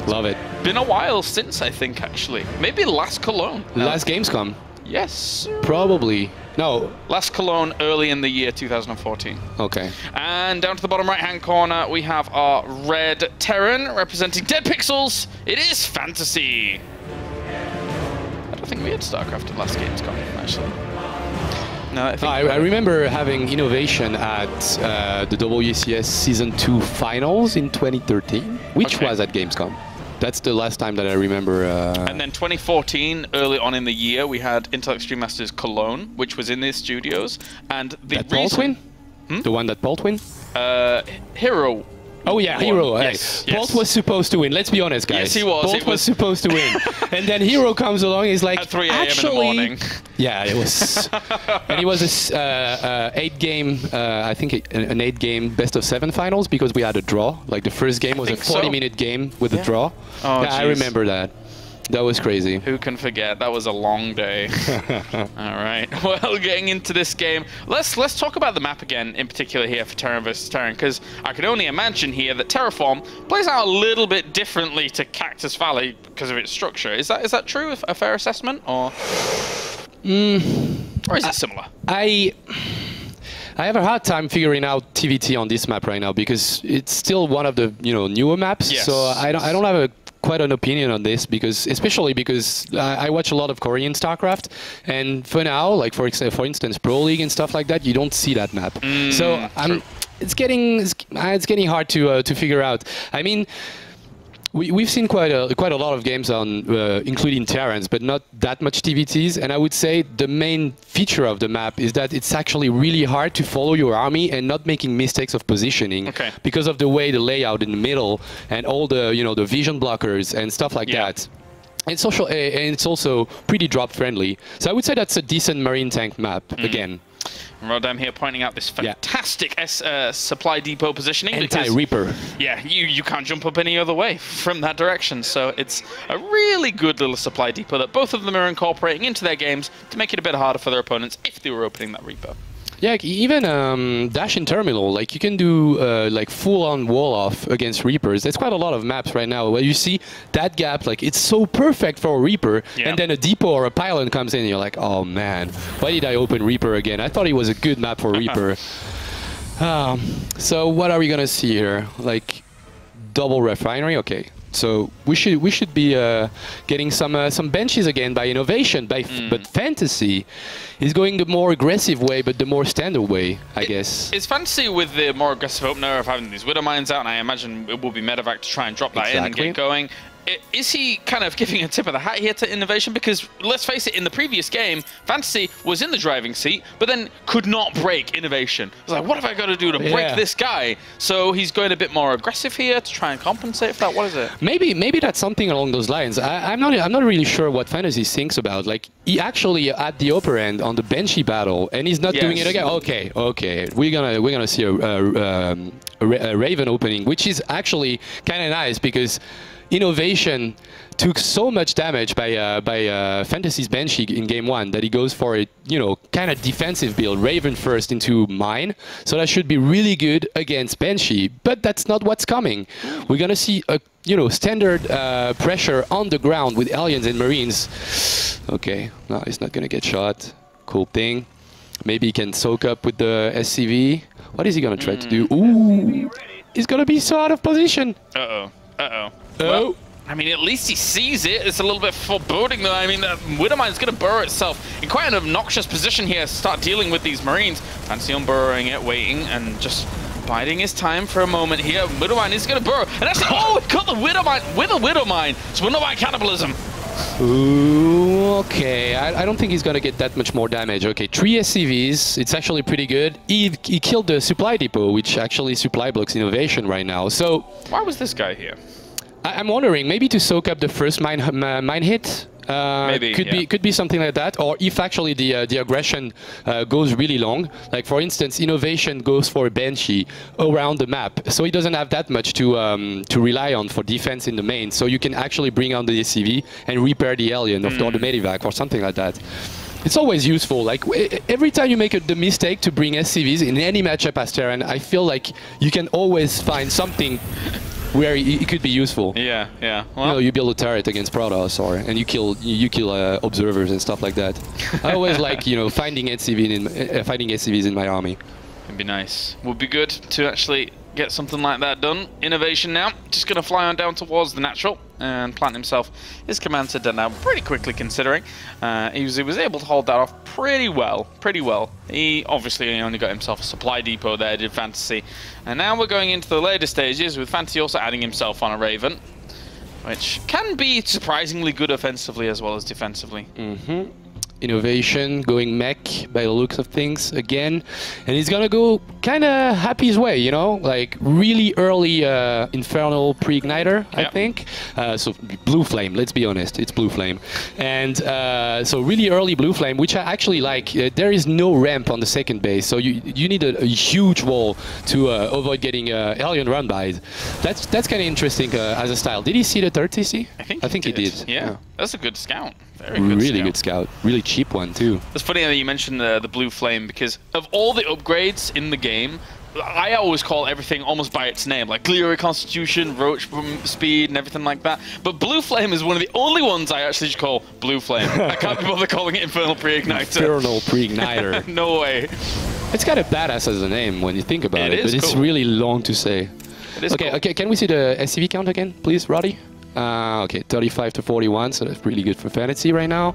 Love it. Been a while since, I think, actually. Maybe last Cologne. Last Gamescom. Yes. Probably. No. Last Cologne early in the year 2014. Okay. And down to the bottom right-hand corner, we have our red Terran representing Dead Pixels. It is Fantasy. I think we had StarCraft at last Gamescom, actually. No, I remember having Innovation at the WCS Season 2 Finals in 2013, which was at Gamescom. That's the last time that I remember. And then 2014, early on in the year, we had Intel Extreme Masters Cologne, which was in their studios. And the that Paul twin? The one that Paul twin? Hero. Oh yeah, Hero. Yes, hey. Bolt was supposed to win. Let's be honest, guys. Yes, he was. Bolt was supposed to win, and then Hero comes along. He's like, at 3 a.m. actually, in the morning. Yeah, it was. And it was this 8-game, I think an 8-game best-of-7 finals because we had a draw. Like the first game was a 40-minute game with a draw. Oh, yeah, I remember that. That was crazy. Who can forget? That was a long day. All right. Well, getting into this game, let's talk about the map again, in particular here for Terran versus Terran, because I can only imagine here that Terraform plays out a little bit differently to Cactus Valley because of its structure. Is that true? A fair assessment, or is it similar? I have a hard time figuring out TvT on this map right now because it's still one of the newer maps. Yes. So I don't have quite an opinion on this especially because I watch a lot of Korean StarCraft, and for now, like for instance, Pro League and stuff like that, you don't see that map. So it's getting hard to figure out. I mean, we've seen quite a lot of games on including Terrans, but not that much TvTs. And I would say the main feature of the map is that it's actually really hard to follow your army and not making mistakes of positioning because of the way the layout in the middle and all the the vision blockers and stuff like that. It's also pretty drop friendly. So I would say that's a decent marine tank map again. Rodam here pointing out this fantastic supply depot positioning. Anti-Reaper. Yeah, you can't jump up any other way from that direction. So it's a really good little supply depot that both of them are incorporating into their games to make it a bit harder for their opponents if they were opening that Reaper. Yeah, even Dash in Terminal, like you can do like full-on wall-off against Reapers. There's quite a lot of maps right now where you see that gap, like it's so perfect for a Reaper, and then a depot or a pylon comes in and you're like, oh man, why did I open Reaper again? I thought it was a good map for Reaper. So what are we gonna see here? Like double refinery, okay. So we should be getting some benches again by Innovation, but Fantasy is going the more aggressive way, but the more standard way, I guess. It's Fantasy with the more aggressive opener of having these Widow Mines out, and I imagine it will be Medevac to try and drop that in and get going. Is he kind of giving a tip of the hat here to Innovation? Because let's face it, in the previous game, Fantasy was in the driving seat, but then could not break Innovation. It's like, what have I got to do to break this guy? So he's going a bit more aggressive here to try and compensate for that. What is it? Maybe that's something along those lines. I'm not really sure what Fantasy thinks about. Like he actually at the upper end on the benchy battle, and he's not doing it again. Okay, we're gonna see a Raven opening, which is actually kind of nice because Innovation took so much damage by Fantasy's Banshee in game 1 that he goes for a kind of defensive build, Raven first into Mine. So that should be really good against Banshee, but that's not what's coming. We're gonna see a standard pressure on the ground with Aliens and Marines. Okay, no, he's not gonna get shot. Cool thing. Maybe he can soak up with the SCV. What is he gonna try to do? Ooh, he's gonna be so out of position. Uh-oh. Uh-oh. Oh. I mean, at least he sees it. It's a little bit foreboding, though. I mean, the Widowmine is going to burrow itself in quite an obnoxious position here to start dealing with these Marines. Fancy on burrowing it, waiting, and just biding his time for a moment here. Widowmine is going to burrow. And actually, oh, it got the Widowmine with a Widowmine. It's Widowmine cannibalism. Ooh, okay. I don't think he's going to get that much more damage. Okay, 3 SCVs. It's actually pretty good. He killed the supply depot, which actually supply blocks Innovation right now. So why was this guy here? I'm wondering, maybe to soak up the first mine hit. Maybe could be something like that, or if actually the aggression goes really long. Like for instance, Innovation goes for a Banshee around the map, so he doesn't have that much to rely on for defense in the main. So you can actually bring on the SCV and repair the alien or the Medivac or something like that. It's always useful. Like every time you make the mistake to bring SCVs in any matchup as Terran, I feel like you can always find something where it could be useful. Yeah, yeah. Well, you build a turret against Protoss, and you kill observers and stuff like that. I always like finding SCVs in my army. It'd be nice. Would be good to actually get something like that done. Innovation now, just going to fly on down towards the natural and plant himself his command center now pretty quickly, considering he was able to hold that off pretty well. He obviously only got himself a supply depot there, did Fantasy, and now we're going into the later stages with Fantasy also adding himself on a Raven, which can be surprisingly good offensively as well as defensively. Innovation going mech by the looks of things again, and he's gonna go kind of happy his way, like really early Infernal pre-igniter, I think. So Blue Flame, let's be honest, it's Blue Flame, and so really early Blue Flame, which I actually like. There is no ramp on the second base, so you need a huge wall to avoid getting alien run by. That's kind of interesting as a style. Did he see the third TC? I think he did. Yeah, that's a good scout. Very good really good scout. Really cheap one too. It's funny that you mentioned the Blue Flame, because of all the upgrades in the game, I always call everything almost by its name, like Gliori Constitution, Roach Speed, and everything like that. But Blue Flame is one of the only ones I actually just call Blue Flame. I can't be bothered calling it Infernal Pre-Igniter. Infernal Pre-Igniter. No way. It's kind of badass as a name when you think about it, but cool. It's really long to say. It is cool. Okay, can we see the SCV count again, please, Roddy? Okay, 35 to 41, so that's really good for Fantasy right now.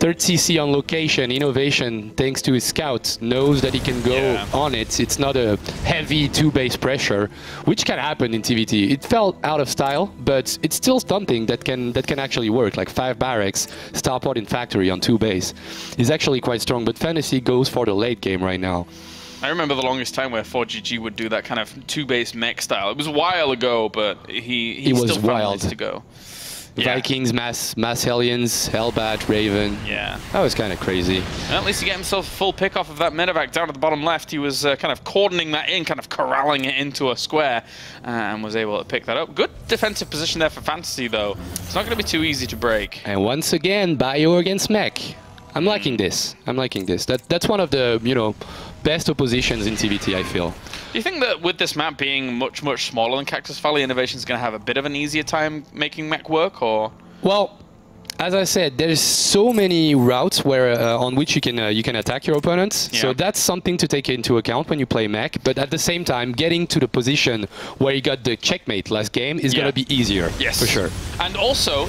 Third CC on location. Innovation, thanks to his scouts, knows that he can go on it. It's not a heavy two-base pressure, which can happen in TvT. It felt out of style, but it's still something that can actually work. Like 5 barracks, starport in factory on 2 base is actually quite strong. But Fantasy goes for the late game right now. I remember the longest time where 4GG would do that kind of 2-base mech style. It was a while ago, but he still found ways to go. Vikings, mass Hellions, Hellbat, Raven. Yeah. That was kind of crazy. Well, at least he got himself a full pick off of that medevac down at the bottom left. He was kind of cordoning that in, kind of corralling it into a square, and was able to pick that up. Good defensive position there for Fantasy, though. It's not going to be too easy to break. And once again, Bio against mech. I'm liking this. That's one of the, best oppositions in TvT, I feel. Do you think that with this map being much smaller than Cactus Valley, Innovation is going to have a bit of an easier time making mech work, or? Well, as I said, there's so many routes where on which you can attack your opponents. Yeah. So that's something to take into account when you play mech. But at the same time, getting to the position where you got the checkmate last game is going to be easier. Yes, for sure. And also,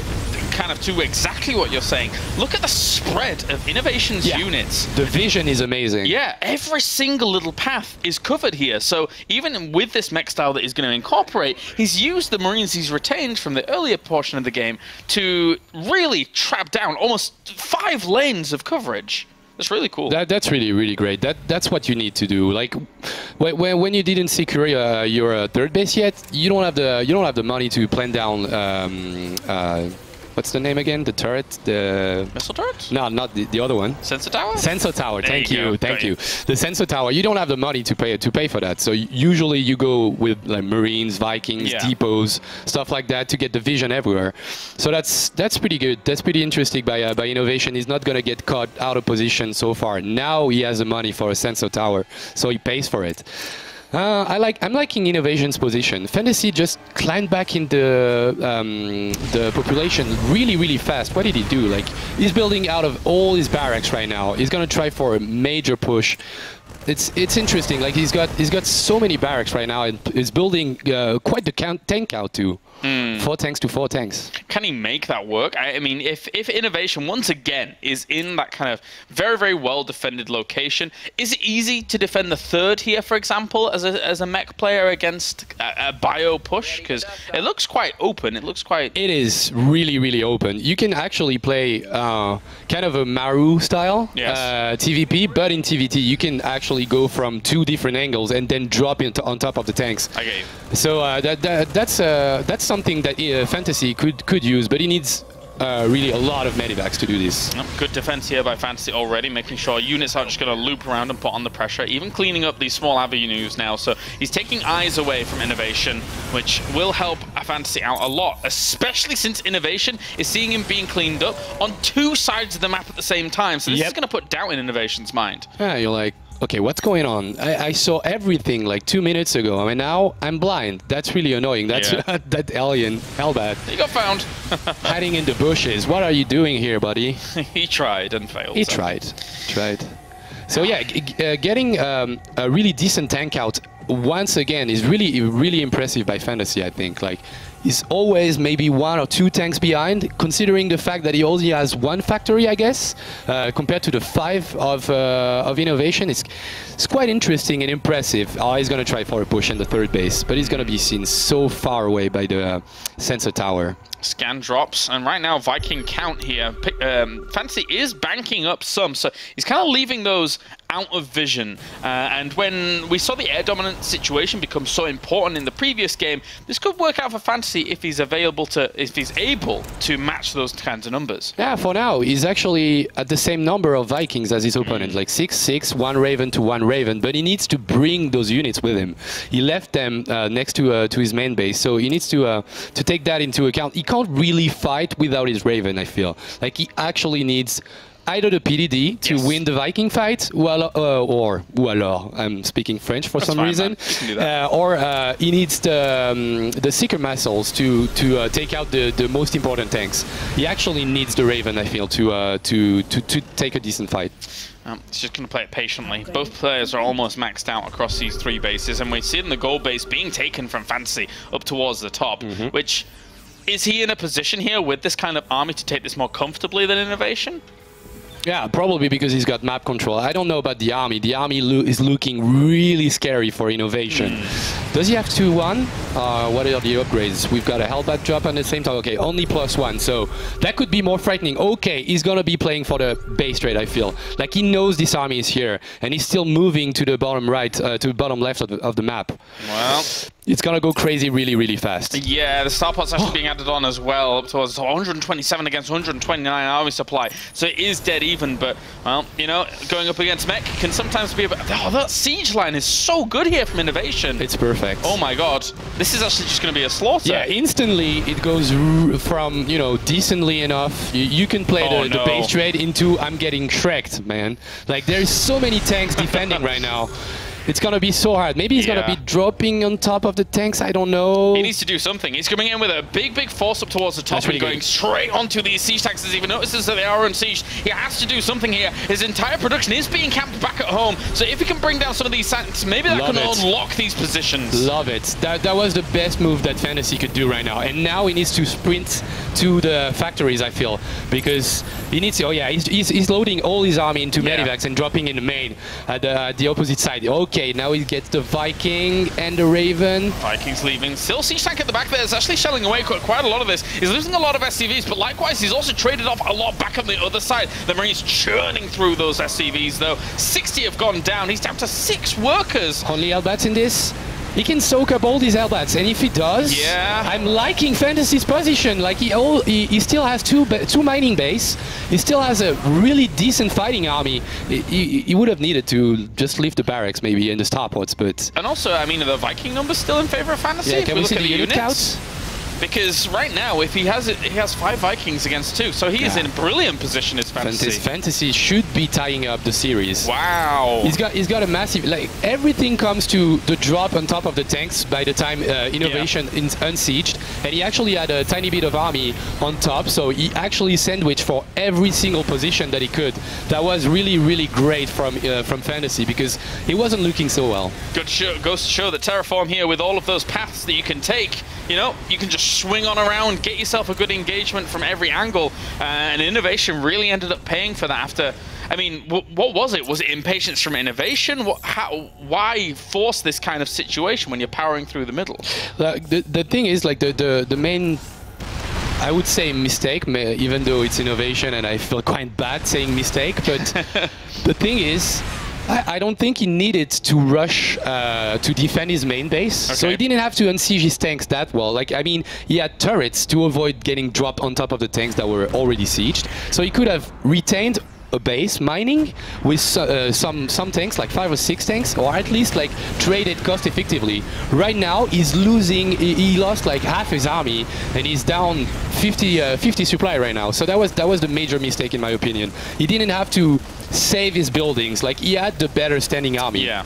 kind of to exactly what you're saying, look at the spread of Innovation's units. The vision is amazing. Yeah, every single little path is covered here. So even with this mech style that he's going to incorporate, he's used the Marines he's retained from the earlier portion of the game to really trap down almost 5 lanes of coverage. That's really cool. That's really great. That's what you need to do. Like when you didn't secure your third base yet, you don't have the money to plan down what's the name again? The turret? The Missile turret? No, not the other one. Sensor tower? Sensor tower. There Thank you you. go. Thank Got you. you. The sensor tower. You don't have the money to pay for that. So usually you go with like Marines, Vikings, Yeah. depots, stuff like that to get the vision everywhere. So that's pretty good. That's pretty interesting by Innovation. He's not gonna get caught out of position so far. Now he has the money for a sensor tower, so he pays for it. I'm liking Innovation's position. Fantasy just climbed back in the population really fast. What did he do? Like, he's building out of all his barracks right now. He's gonna try for a major push. It's interesting. Like, he's got so many barracks right now, and is building quite the tank out too. 4 tanks to 4 tanks. Can he make that work? I mean, if Innovation once again is in that kind of very well defended location, is it easy to defend the third here, for example, as a mech player against a bio push? Because it looks quite open. It looks quite. It is really open. You can actually play kind of a Maru style TVP, but in TVT you can actually go from 2 different angles and then drop it on top of the tanks. Okay. So that's something that Fantasy could use, but he needs really a lot of medivacs to do this. Good defense here by Fantasy already, making sure units aren't just going to loop around and put on the pressure, even cleaning up these small avenues now. So he's taking eyes away from Innovation, which will help Fantasy out a lot, especially since Innovation is seeing him being cleaned up on 2 sides of the map at the same time. So this is going to put doubt in Innovation's mind. Yeah, you're like, okay, what's going on? I saw everything like 2 minutes ago. I mean, now I'm blind. That's really annoying. That's that alien, Hellbat. He got found. Hiding in the bushes. What are you doing here, buddy? He tried and failed. He tried. So yeah, getting a really decent tank out once again is really impressive by Fantasy, I think. Like, he's always maybe 1 or 2 tanks behind, considering the fact that he only has 1 factory, I guess, compared to the 5 of Innovation. It's quite interesting and impressive. Oh, he's going to try for a push in the 3rd base, but he's going to be seen so far away by the sensor tower. Scan drops, and right now Viking count here. Fantasy is banking up some, so he's kind of leaving those out of vision. And when we saw the air dominant situation become so important in the previous game, this could work out for Fantasy if he's able to match those kinds of numbers. Yeah, for now he's actually at the same number of Vikings as his opponent, like 6-6, 1 Raven to 1 Raven, but he needs to bring those units with him. He left them next to his main base, so he needs to take that into account. He can't really fight without his Raven, I feel. Like, he actually needs either the PDD to win the Viking fight, or I'm speaking French for some reason, or he needs the Seeker missiles to take out the most important tanks. He actually needs the Raven, I feel, to take a decent fight. He's just going to play it patiently. Both players are almost maxed out across these 3 bases, and we see the gold base being taken from Fantasy up towards the top, which... Is he in a position here with this kind of army to take this more comfortably than Innovation? Yeah, probably because he's got map control. I don't know about the army. The army is looking really scary for Innovation. Does he have 2-1? What are the upgrades? We've got a Hellbat drop at the same time. Okay, only +1, so that could be more frightening. Okay, he's gonna be playing for the base trade, I feel. Like, he knows this army is here, and he's still moving to the bottom right, to the bottom left of the map. Well... It's gonna go crazy really fast. Yeah, the Starpot's actually being added on as well, up towards 127 against 129 army supply. So it is dead even, but, well, you know, going up against mech can sometimes be a bit... Oh, that siege line is so good here from Innovation. It's perfect. Oh my god. This is actually just going to be a slaughter. Yeah, instantly it goes from, you know, decently enough. You can play the base trade into I'm getting shreked, man. Like, there's so many tanks defending right now. It's gonna be so hard. Maybe he's gonna be dropping on top of the tanks. I don't know. He needs to do something. He's coming in with a big force up towards the top and going straight onto these siege tanks. As he even notices that they are on siege. He has to do something here. His entire production is being camped back at home. So if he can bring down some of these tanks, maybe that can unlock these positions. Love it. That was the best move that Fantasy could do right now. And now he needs to sprint to the factories, I feel, because he needs to. Oh yeah, he's loading all his army into medivacs and dropping in the main at the opposite side. Okay, now he gets the Viking and the Raven. Vikings leaving. Still siege tank at the back there. It's actually shelling away quite a lot of this. He's losing a lot of SCVs, but likewise, he's also traded off a lot back on the other side. The Marines churning through those SCVs, though. 60 have gone down. He's down to 6 workers. Only Hellbats in this. he can soak up all these Hellbats, and if he does, I'm liking Fantasy's position. Like he still has two mining base. He still has a really decent fighting army. He would have needed to just leave the barracks maybe in the starports, but. And also, I mean, are the Viking numbers still in favor of Fantasy? Yeah, can we see at the unit counts? Because right now, if he has 5 Vikings against 2, so he is in a brilliant position as Fantasy. Fantasy should be tying up the series. Wow. He's got a massive, like, everything comes to the drop on top of the tanks by the time Innovation is unsieged, and he actually had a tiny bit of army on top, so he actually sandwiched for every single position that he could. That was really, really great from Fantasy, because he wasn't looking so well. Goes to show that Terraform here, with all of those paths that you can take, you know, you can just swing on around, get yourself a good engagement from every angle, and Innovation really ended up paying for that after. I mean, what was it? Was it impatience from Innovation? Why force this kind of situation when you're powering through the middle? The thing is, like, the main, I would say, mistake, even though it's Innovation and I feel quite bad saying mistake, but the thing is, I don't think he needed to rush to defend his main base, so he didn't have to unsiege his tanks that well. Like, I mean, he had turrets to avoid getting dropped on top of the tanks that were already sieged, so he could have retained a base mining with some tanks, like 5 or 6 tanks, or at least like traded cost effectively. Right now he's losing, he lost like half his army, and he's down 50 supply right now. So that was the major mistake in my opinion. He didn't have to save his buildings, like he had the better standing army. Yeah.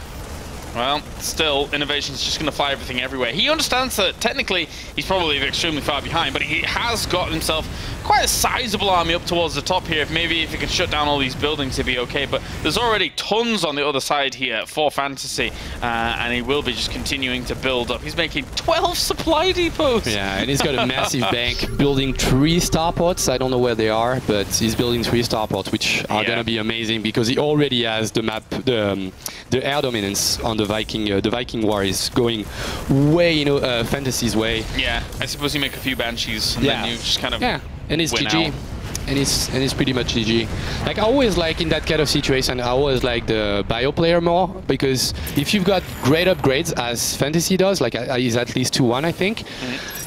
Well, still, Innovation's just going to fly everything everywhere. He understands that technically he's probably extremely far behind, but he has got himself quite a sizable army up towards the top here. Maybe if he can shut down all these buildings, he'll be okay. But there's already tons on the other side here for Fantasy, and he will be just continuing to build up. He's making 12 supply depots. Yeah, and he's got a massive bank, building 3 starports. I don't know where they are, but he's building 3 starports, which are going to be amazing because he already has the map, the air dominance on the Viking war is going way, you know, Fantasy's way. Yeah, I suppose you make a few Banshees and then you just kind of and it's GG. out. And it's pretty much GG. Like, I always like in that kind of situation, I always like the bio player more, because if you've got great upgrades as Fantasy does, like he's at least 2-1 I think,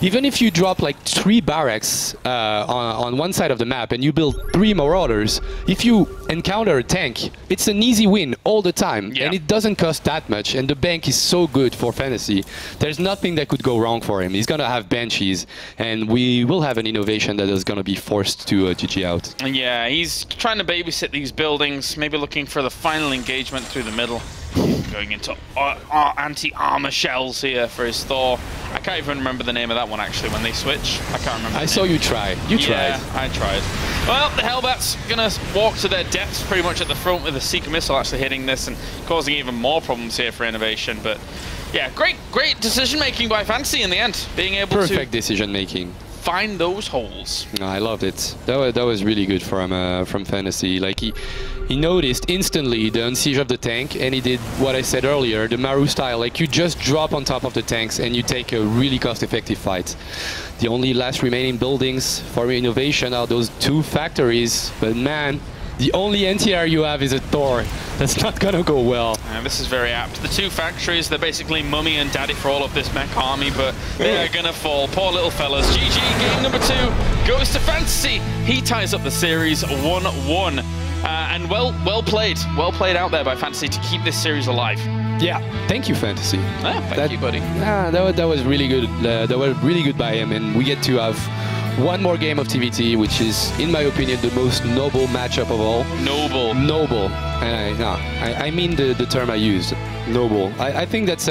even if you drop like 3 barracks on one side of the map and you build 3 marauders, if you encounter a tank, it's an easy win all the time, and it doesn't cost that much, and the bank is so good for Fantasy. There's nothing that could go wrong for him. He's gonna have Banshees, and we will have an Innovation that is gonna be forced to GG out. Yeah, he's trying to babysit these buildings, maybe looking for the final engagement through the middle. Going into anti-armor shells here for his Thor. I can't even remember the name of that one actually when they switch. I can't remember. I saw you try. You tried. Yeah, I tried. Well, the Hellbats gonna walk to their deaths pretty much at the front with the Seeker missile actually hitting this and causing even more problems here for Innovation. But yeah, great decision making by Fantasy in the end, being able to perfect decision making. Find those holes. No, I loved it. That was really good for him from Fantasy. Like he noticed instantly the unsiege of the tank, and he did what I said earlier, the Maru style. Like, you just drop on top of the tanks and you take a really cost-effective fight. The only last remaining buildings for Innovation are those 2 factories, but man, the only anti-air you have is a Thor. That's not gonna go well. And this is very apt. The 2 factories, they're basically mummy and daddy for all of this mech army, but they're gonna fall. Poor little fellas. GG, game number 2 goes to Fantasy. He ties up the series 1-1. And well played. Well played out there by Fantasy to keep this series alive. Yeah, thank you, Fantasy. Thank you, buddy. That was really good. That was really good by him, and we get to have one more game of TvT, which is, in my opinion, the most noble matchup of all. Noble. And I mean the term I used, noble. I think that's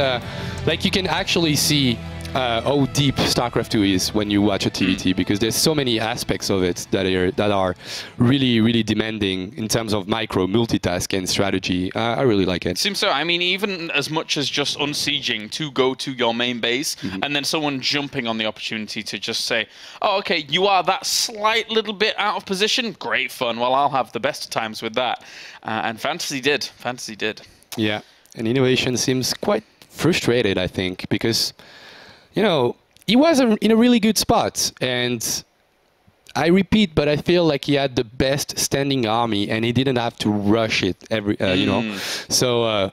like, you can actually see how deep StarCraft 2 is when you watch a TvT, because there's so many aspects of it that are really demanding in terms of micro multitask and strategy. I really like it. Seems so. I mean, even as much as just unsieging to go to your main base, and then someone jumping on the opportunity to just say, oh, okay, you are that slight little bit out of position. Great fun. Well, I'll have the best of times with that. And Fantasy did. Yeah, and Innovation seems quite frustrated, I think, because, you know, he was in a really good spot, and I repeat, but I feel like he had the best standing army, and he didn't have to rush it you know. So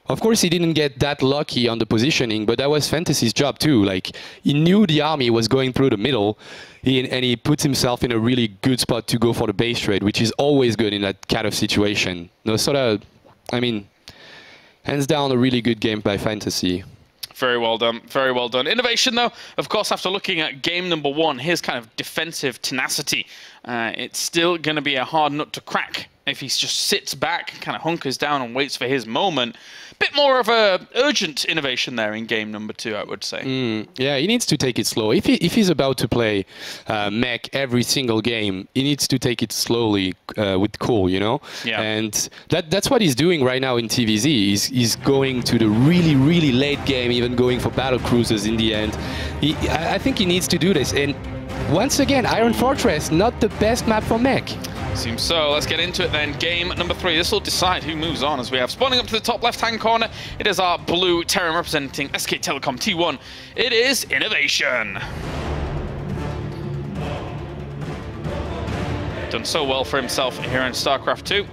Of course, he didn't get that lucky on the positioning, but that was Fantasy's job too. Like, he knew the army was going through the middle, and he puts himself in a really good spot to go for the base trade, which is always good in that kind of situation. No, sort of, I mean, hands down, a really good game by Fantasy. Very well done. Very well done. Innovation, though, of course, after looking at game number 1, his kind of defensive tenacity, it's still going to be a hard nut to crack if he just sits back, kind of hunkers down and waits for his moment. Bit more of a urgent innovation there in game number 2, I would say. Yeah, he needs to take it slow. If he's about to play mech every single game, he needs to take it slowly with cool, you know? Yeah. And that's what he's doing right now in TvZ. He's going to the really, really late game, even going for battle cruisers in the end. I think he needs to do this. And once again, Iron Fortress, not the best map for mech. Seems so. Let's get into it then. Game number 3. This will decide who moves on, as we have spawning up to the top left-hand corner. It is our blue Terran representing SK Telecom T1. It is Innovation. Done so well for himself here in StarCraft 2.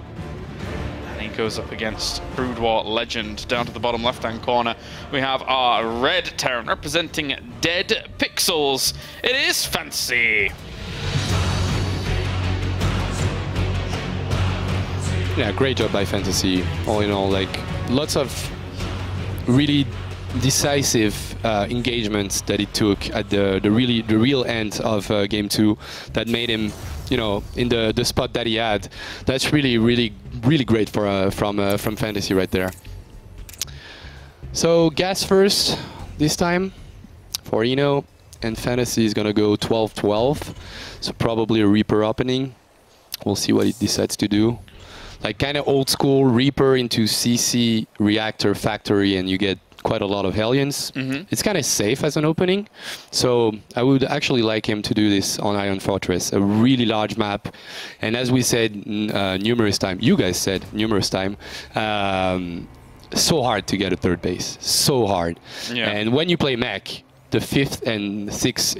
And he goes up against Brood War Legend. Down to the bottom left-hand corner, we have our red Terran representing Dead Pixels. It is Fantasy. Yeah, great job by Fantasy. All in all, like, lots of really decisive engagements that he took at the real end of game 2 that made him, you know, in the spot that he had. That's really great for from Fantasy right there. So gas first this time for Eno, and Fantasy is gonna go 12-12. So probably a Reaper opening. We'll see what he decides to do. Like kind of old school Reaper into CC Reactor Factory, and you get quite a lot of Hellions. It's kind of safe as an opening, so I would actually like him to do this on Iron Fortress, a really large map. And as we said numerous times, you guys said numerous times, so hard to get a third base, so hard. Yeah. And when you play mech, the 5th and 6th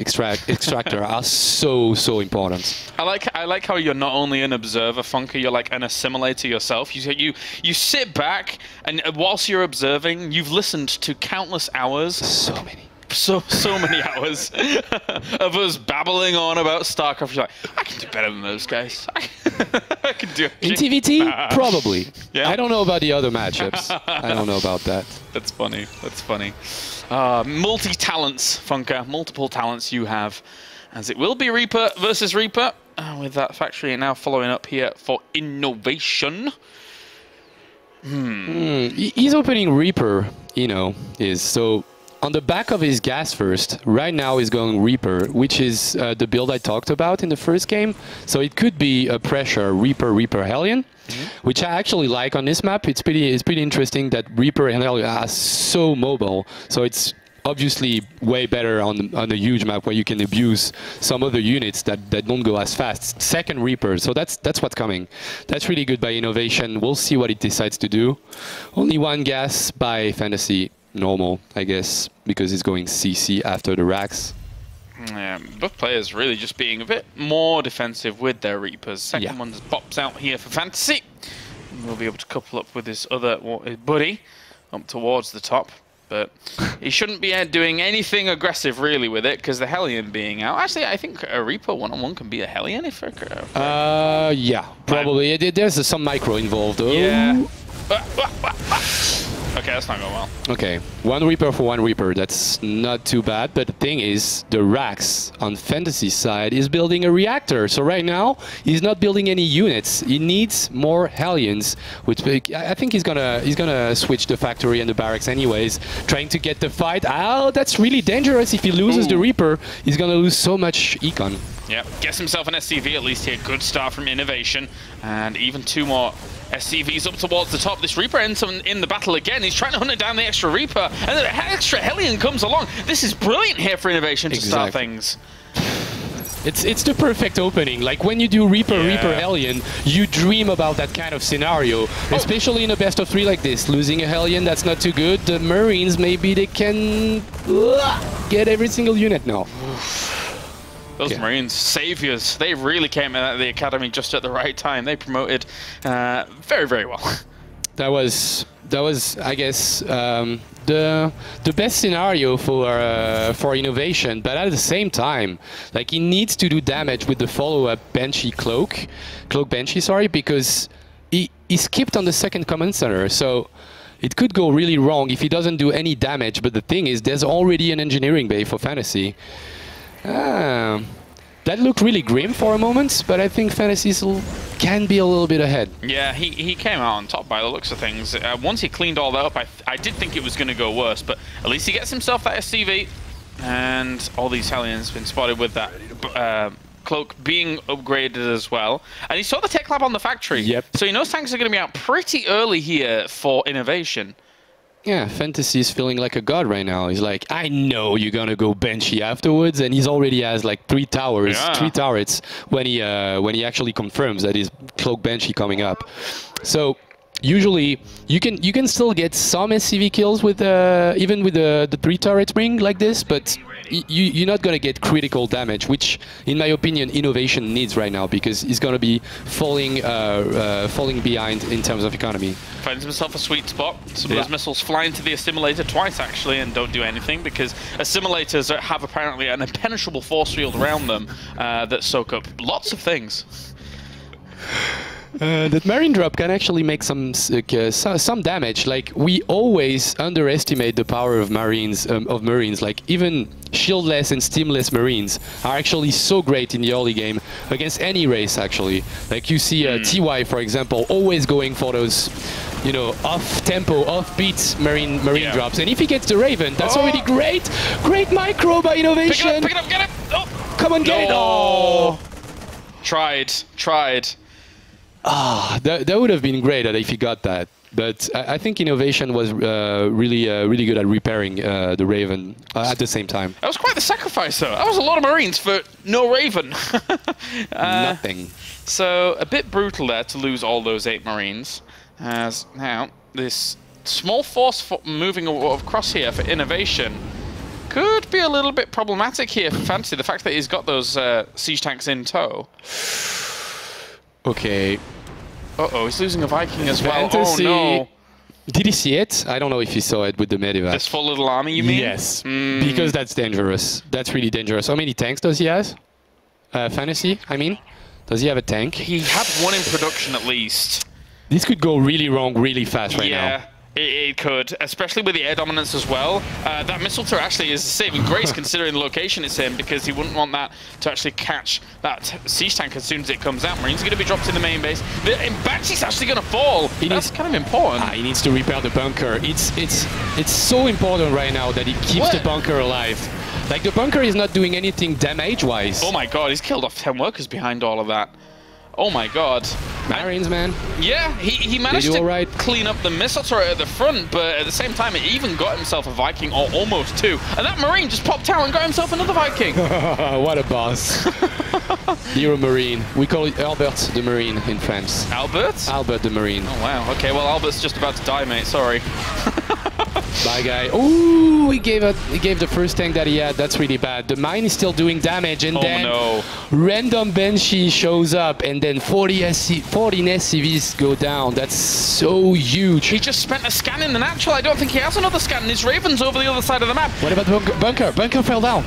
extractor are so important. I like how you're not only an observer, Funker, you're like an assimilator yourself. You sit back, and whilst you're observing, you've listened to countless hours. So many. So many hours of us babbling on about StarCraft. You're like, I can do better than those guys. I can do it. In TvT, probably. Yeah. I don't know about the other matchups. I don't know about that. That's funny. That's funny. Multi-talents, Funker. Multiple talents you have. As it will be Reaper versus Reaper. With that factory now following up here for Innovation. He's opening Reaper, you know, so on the back of his gas first, right now he's going Reaper, which is the build I talked about in the first game. So it could be a pressure Reaper Hellion, which I actually like on this map. It's pretty interesting that Reaper and Hellion are so mobile. So it's obviously way better on a huge map where you can abuse some other units that don't go as fast. Second Reaper, so that's what's coming. That's really good by Innovation. We'll see what it decides to do. Only one gas by Fantasy. Normal, I guess, because he's going CC after the racks. Yeah, both players really just being a bit more defensive with their Reapers. Second one just pops out here for Fantasy. We'll be able to couple up with his other buddy up towards the top. But he shouldn't be doing anything aggressive really with it, because the Hellion being out. Actually, I think a Reaper one-on-one can be a Hellion if yeah, probably. There's some micro involved. Oh. Yeah. Okay, that's not going well. Okay, one Reaper for one Reaper. That's not too bad. But the thing is, the Rax on Fantasy side is building a reactor. So right now, he's not building any units. He needs more Hellions. Which I think he's gonna switch the factory and the barracks anyways, trying to get the fight. Oh, that's really dangerous. If he loses the Reaper, he's gonna lose so much econ. Yeah, gets himself an SCV at least here. Good start from Innovation, and even 2 more SCVs up towards the top. This Reaper ends in the battle again. He's trying to hunt down the extra Reaper, and the extra Hellion comes along. This is brilliant here for Innovation to start things. It's the perfect opening. Like when you do Reaper Hellion, you dream about that kind of scenario, especially in a best of 3 like this. Losing a Hellion, that's not too good. The Marines, maybe they can get every single unit now. Those Marines, saviors. They really came out of the academy just at the right time. They promoted very, very well. That was, I guess, the best scenario for innovation. But at the same time, like he needs to do damage with the follow-up Banshee cloak Banshee, sorry, because he skipped on the second command center. So it could go really wrong if he doesn't do any damage. But the thing is, there's already an engineering bay for Fantasy. That looked really grim for a moment, but I think Fantasy can be a little bit ahead. Yeah, he came out on top by the looks of things. Once he cleaned all that up, I did think it was going to go worse, but at least he gets himself that SCV, and all these Hellions been spotted with that cloak being upgraded as well. And he saw the tech lab on the factory, yep. So he knows tanks are going to be out pretty early here for innovation. Yeah, Fantasy is feeling like a god right now. He's like, I know you're gonna go Banshee afterwards, and he's already has like 3 towers, yeah. 3 turrets when he actually confirms that he's Cloak Banshee coming up. So usually you can still get some SCV kills with even with the 3 turret ring like this, but you're not gonna get critical damage, which in my opinion innovation needs right now, because he's gonna be falling behind in terms of economy. Finds himself a sweet spot. Some of those missiles fly into the assimilator twice actually and don't do anything, because assimilators have apparently an impenetrable force field around them that soak up lots of things. That Marine drop can actually make some damage. Like, we always underestimate the power of Marines. Like, even shieldless and steamless Marines are actually so great in the early game against any race. Actually, like you see TY, for example, always going for those, you know, off-tempo, off-beat Marine drops. And if he gets the Raven, that's already great. Great micro by innovation. Pick it up, get it! Oh. Come on, get it! Oh. Tried. Ah, that would have been great if he got that. But I think innovation was really good at repairing the Raven at the same time. That was quite the sacrifice, though. That was a lot of Marines for no Raven. Nothing. So a bit brutal there to lose all those 8 Marines. As now this small force moving across here for innovation could be a little bit problematic here for Fantasy. The fact that he's got those siege tanks in tow. Okay. Uh-oh, he's losing a Viking as well. Fantasy. Oh, no. Did he see it? I don't know if he saw it with the Medivac. This full little army, you mean? Yes, because that's dangerous. That's really dangerous. How many tanks does he have? Fantasy, I mean? Does he have a tank? He had 1 in production at least. This could go really wrong really fast right now. Yeah, it could, especially with the air dominance as well. That missile turret actually is a saving grace considering the location it's in, because he wouldn't want that to actually catch that siege tank as soon as it comes out. Marines are going to be dropped in the main base. Banshee's actually going to fall. That's kind of important. He needs to repair the bunker. It's so important right now that he keeps the bunker alive. Like, the bunker is not doing anything damage-wise. Oh my god, he's killed off 10 workers behind all of that. Oh my god. Marines, man. Yeah, he managed to clean up the missile turret at the front, but at the same time, he even got himself a Viking, or almost 2. And that Marine just popped out and got himself another Viking. What a boss. Hero Marine. We call it Albert the Marine in France. Albert? Albert the Marine. Oh, wow. Okay, well, Albert's just about to die, mate. Sorry. Bye, guy. Ooh, he gave the first tank that he had. That's really bad. The mine is still doing damage, and then random Banshee shows up, and then 14 SCVs go down. That's so huge. He just spent a scan in the natural. I don't think he has another scan. His Raven's over the other side of the map. What about the bunker? Bunker fell down.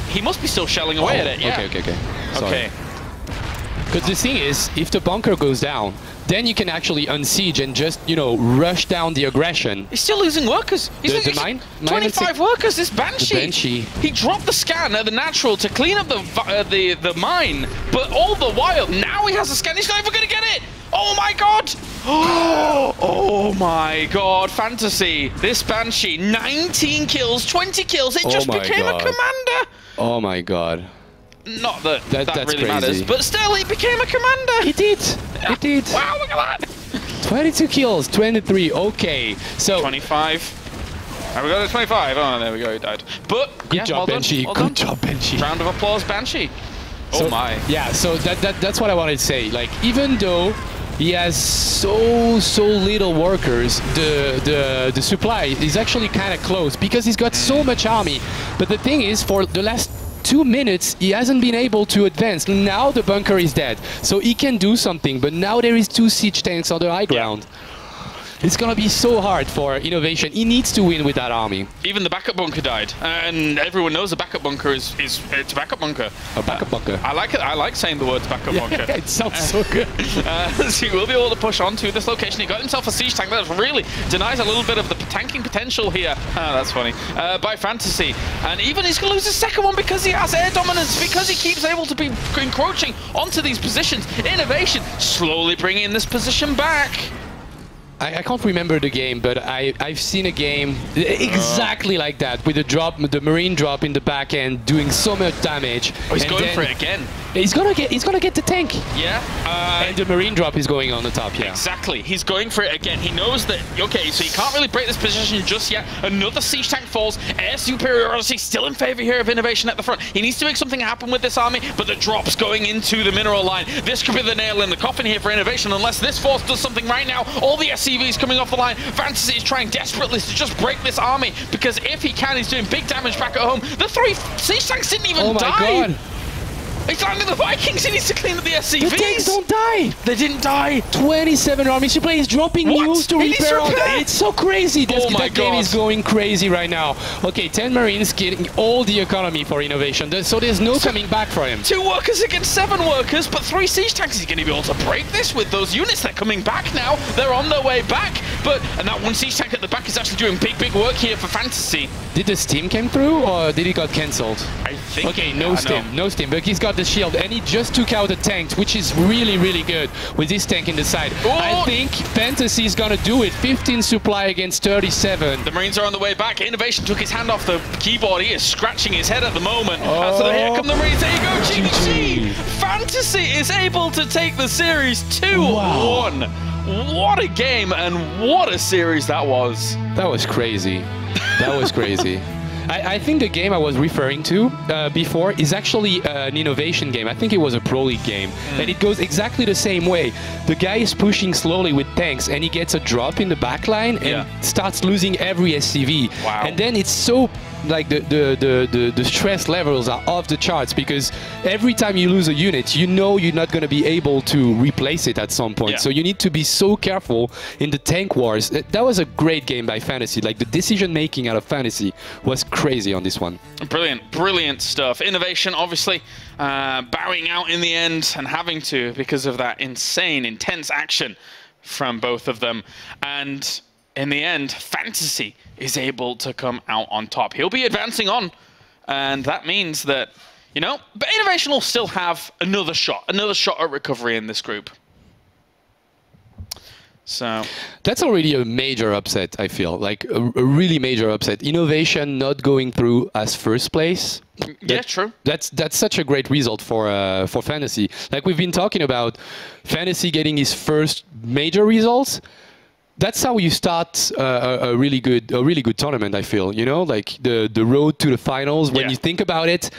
He must be still shelling away at it. Yeah. Okay. Sorry. Okay. Because the thing is, if the bunker goes down, then you can actually unsiege and just, you know, rush down the aggression. He's still losing workers. The mine? 25 workers, this Banshee. The Banshee. He dropped the scan at the natural to clean up the mine, but all the while, now he has a scan, he's not even going to get it. Oh my god. Oh my god, Fantasy. This Banshee, 19 kills, 20 kills, it just became a commander. Oh my god. Not that really crazy. matters, but still, he became a commander. It did. It did. Wow, look at that. 22 kills, 23. Okay, so 25. And we got to 25. Oh, there we go. He died. But good job, Banshee. Good job, Banshee. Round of applause, Banshee. Oh my. Yeah. So that's what I wanted to say. Like, even though he has so little workers, the supply is actually kind of close because he's got so much army. But the thing is, for the last 2 minutes, he hasn't been able to advance. Now the bunker is dead, so he can do something, but now there is 2 siege tanks on the high ground. It's gonna be so hard for Innovation. He needs to win with that army. Even the backup bunker died, and everyone knows the backup bunker is it's a backup bunker. A backup bunker. I like it. I like saying the words backup bunker. It sounds so good. So he will be able to push on to this location. He got himself a siege tank that really denies a little bit of the tanking potential here. That's funny. By Fantasy, and even he's gonna lose his second one because he has air dominance, because he keeps able to be encroaching onto these positions. Innovation slowly bringing this position back. I can't remember the game, but I've seen a game exactly like that, with the Marine drop in the back end doing so much damage. Oh, he's going for it again. He's gonna get the tank. Yeah. And the Marine drop is going on the top. Yeah. Exactly. He's going for it again. He knows that. Okay, so he can't really break this position just yet. Another siege tank falls. Air superiority still in favor here of Innovation at the front. He needs to make something happen with this army, but the drop's going into the mineral line. This could be the nail in the coffin here for Innovation, unless this force does something right now. All the SCVs coming off the line. Fantasy is trying desperately to just break this army, because if he can, he's doing big damage back at home. The 3 siege tanks didn't even die. Oh my god. He's landing the Vikings. He needs to clean up the SCVs. The tanks don't die. They didn't die. 27 army supply is dropping news to repair. It's so crazy. That game is going crazy right now. Okay, 10 Marines getting all the economy for Innovation. So there's no coming back for him. 2 workers against 7 workers, but 3 siege tanks. He's going to be able to break this with those units. They're coming back now. They're on their way back. And that 1 siege tank at the back is actually doing big work here for Fantasy. Did the steam came through, or did it got cancelled? I think. Okay, no steam, but he's got the shield, and he just took out the tank, which is really, really good with this tank in the side. Oh. I think Fantasy is gonna do it. 15 supply against 37. The Marines are on the way back. Innovation took his hand off the keyboard. He is scratching his head at the moment. So here come the Marines. There you go, GG. Fantasy is able to take the series 2-1. What a game, and what a series that was. That was crazy. That was crazy. I think the game I was referring to before is actually an Innovation game. I think it was a Pro League game. And it goes exactly the same way. The guy is pushing slowly with tanks, and he gets a drop in the back line and starts losing every SCV. Wow. And then it's so, like, the stress levels are off the charts, because every time you lose a unit, you know you're not going to be able to replace it at some point. Yeah. So you need to be so careful in the tank wars. That was a great game by Fantasy. Like, the decision making out of Fantasy was crazy on this one. Brilliant stuff. Innovation, obviously, bowing out in the end, and having to, because of that insane, intense action from both of them. And in the end, Fantasy is able to come out on top. He'll be advancing on, and that means that, but Innovation will still have another shot at recovery in this group. So that's already a major upset, I feel, like a really major upset. Innovation not going through as first place. Yeah, true. That's such a great result for Fantasy. Like, we've been talking about Fantasy getting his first major results. That's how you start a really good tournament, I feel. Like the road to the finals, when you think about it.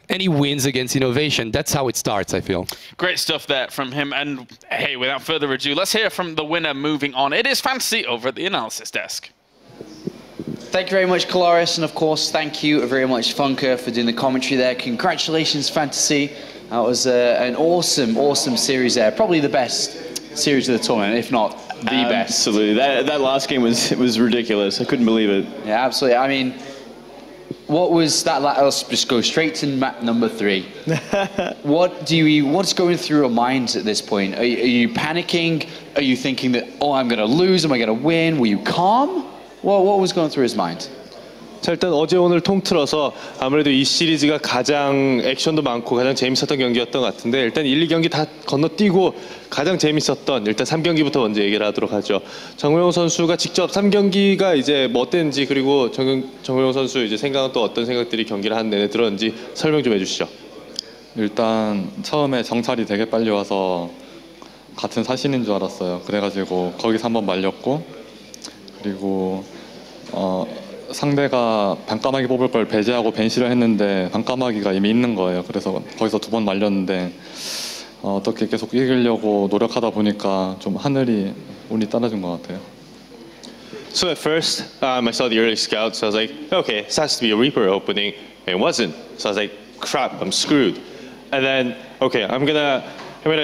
And he wins against Innovation. That's how it starts, I feel. Great stuff there from him. And hey, without further ado, let's hear from the winner moving on. It is Fantasy over at the analysis desk. Thank you very much, Colaris. And of course, thank you very much, Funker, for doing the commentary there. Congratulations, Fantasy. That was an awesome series there. Probably the best series of the tournament, if not the best. Absolutely. That last game was ridiculous. I couldn't believe it. Yeah, absolutely. I mean, what was that? Let's just go straight to map number 3. What's going through your minds at this point? Are you panicking? Are you thinking that, oh, I'm going to lose? Am I going to win? Were you calm? What was going through his mind? 자, 일단 어제 오늘 통틀어서 아무래도 이 시리즈가 가장 액션도 많고 가장 재밌었던 경기였던 것 같은데, 일단 1, 2경기 다 건너뛰고 가장 재밌었던 일단 3경기부터 먼저 얘기를 하도록 하죠. 정우영 선수가 직접 3경기가 이제 뭐 어땠는지, 그리고 정우영 선수 이제 생각은 또 어떤 생각들이 경기를 하는 내내 들었는지 설명 좀 해주시죠. 일단 처음에 정찰이 되게 빨리 와서 같은 사신인 줄 알았어요. 그래가지고 거기서 한번 말렸고, 그리고 상대가 반까마귀 뽑을 걸 배제하고 벤시를 했는데 반까마귀가 이미 있는 거예요. 그래서 거기서 2번 말렸는데 어떻게 계속 이기려고 노력하다 보니까 좀 하늘이 운이 따라준 것 같아요. So at first, I saw the early scouts. So I was like, okay, this has to be a Reaper opening. And it wasn't. So I was like, crap, I'm screwed. And then, okay, I'm gonna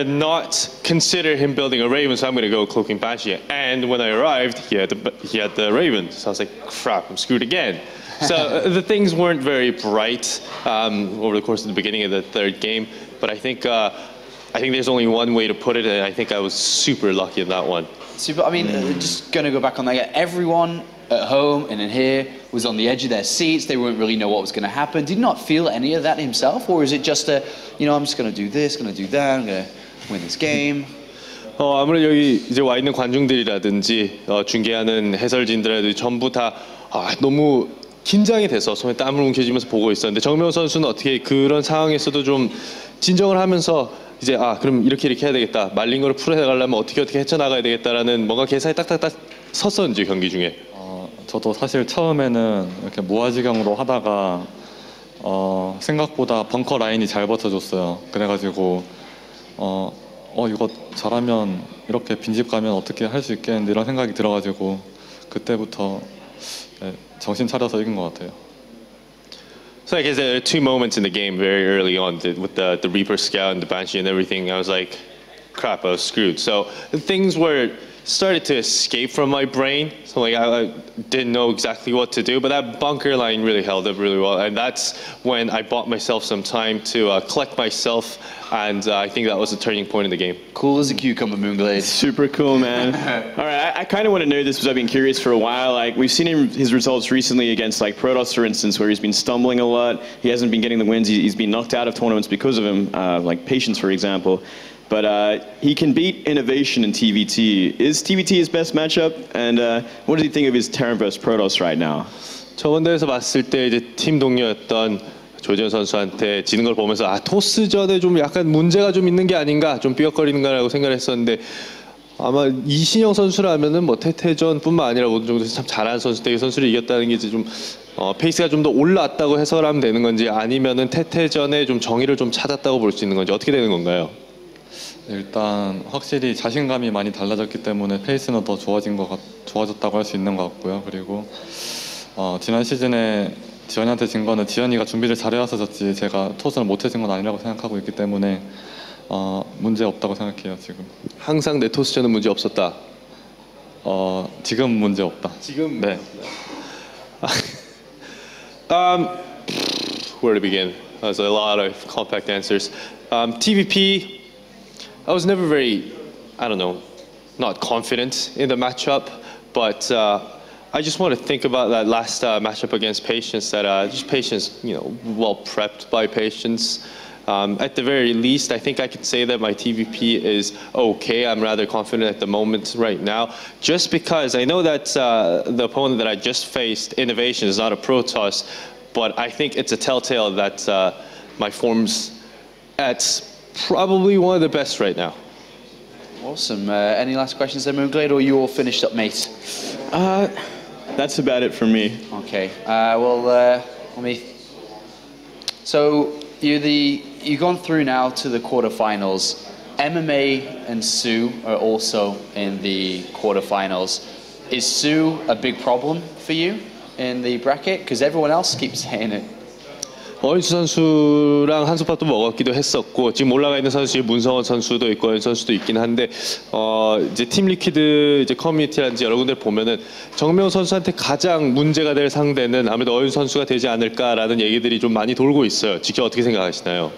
not consider him building a Raven, so I'm gonna go Cloaking Banshee. And when I arrived, he had the Raven, so I was like, crap, I'm screwed again. So the things weren't very bright over the course of the beginning of the third game, but I think there's only one way to put it, and I think I was super lucky in that one. Super. I mean, just going to go back on that. Everyone at home and in here was on the edge of their seats. They wouldn't really know what was going to happen. Did not feel any of that himself, or is it just I'm just going to do this, going to do that, I'm going to win this game? 아무래도 여기 이제 와 있는 관중들이라든지 중계하는 해설진들이 전부 다 너무 긴장이 돼서 손에 땀을 뭉켜쥐면서 보고 있었는데 정명훈 선수는 어떻게 그런 상황에서도 좀 진정을 하면서 이제 그럼 이렇게 해야 되겠다, 말린 거를 풀어나가려면 어떻게 헤쳐나가야 되겠다라는 뭔가 계산이 딱딱딱 섰었는지 경기 중에. 저도 사실 처음에는 이렇게 무아지경으로 하다가 생각보다 벙커 라인이 잘 버텨줬어요. 그래가지고 이거 잘하면 이렇게 빈집 가면 어떻게 할 수 있겠는데 이런 생각이 들어가지고 그때부터 정신 차려서 이긴 것 같아요. So I guess there are two moments in the game very early on with the Reaper Scout and the Banshee and everything. I was like, crap, I was screwed. So things started to escape from my brain. So like I didn't know exactly what to do, but that bunker line really held up really well. And that's when I bought myself some time to collect myself. And I think that was a turning point in the game. Cool as a cucumber, Moonglade. Super cool, man. All right, I kind of want to know this because I've been curious for a while. Like, we've seen his results recently against like Protoss, for instance, where he's been stumbling a lot. He hasn't been getting the wins. He's been knocked out of tournaments because of him, like Patience, for example. But he can beat Innovation in TvT. Is TvT his best matchup? And what does he think of his Terran vs Protoss right now? 저번 대회에서 봤을 때 이제 팀 동료였던 조지현 선수한테 지는 걸 보면서 토스전에 좀 약간 문제가 좀 있는 게 아닌가, 좀 삐걱거리는가라고 생각을 했었는데 아마 이신영 선수라면은 뭐 태태전뿐만 아니라 모든 정도에서 참 잘하는 선수 때 이 선수를 이겼다는 게 이제 좀 페이스가 좀 더 올랐다고 해설하면 되는 건지 아니면은 태태전에 좀 정의를 좀 찾았다고 볼 수 있는 건지 어떻게 되는 건가요? 일단 확실히 자신감이 많이 달라졌기 때문에 페이스는 더 좋아졌다고 할 수 있는 것 같고요. 그리고 지난 시즌에 지현이한테 진 거는 지현이가 준비를 잘해와서 졌지 제가 토스를 못해진 건 아니라고 생각하고 있기 때문에 문제 없다고 생각해요. 지금 항상 내 토스전은 문제 없었다. 지금 문제 없다. 지금 네. Where to begin? There's a lot of compact answers. TVP, I was never very, not confident in the matchup, but I just want to think about that last matchup against Patience. Just Patience, well prepped by Patience. At the very least, I think I can say that my TVP is okay. I'm rather confident at the moment right now, just because I know that the opponent that I just faced, Innovation, is not a Protoss, but I think it's a telltale that my form's at probably one of the best right now. Awesome. Any last questions there, Moonglade, or are you all finished up, mate? That's about it for me. Okay. So you've gone through now to the quarterfinals. MMA and Sue are also in the quarterfinals. Is Sue a big problem for you in the bracket? Because everyone else keeps saying it. 어윤수 선수랑 한솥밥도 먹었기도 했었고 지금 올라가 있는 선수 중에 문성원 선수도 있고 어윤수 선수도 있긴 한데 이제 팀 리퀴드 이제 커뮤니티라든지 여러 군데 보면은 정명훈 선수한테 가장 문제가 될 상대는 아무래도 어윤수 선수가 되지 않을까라는 얘기들이 좀 많이 돌고 있어요. 직접 어떻게 생각하시나요?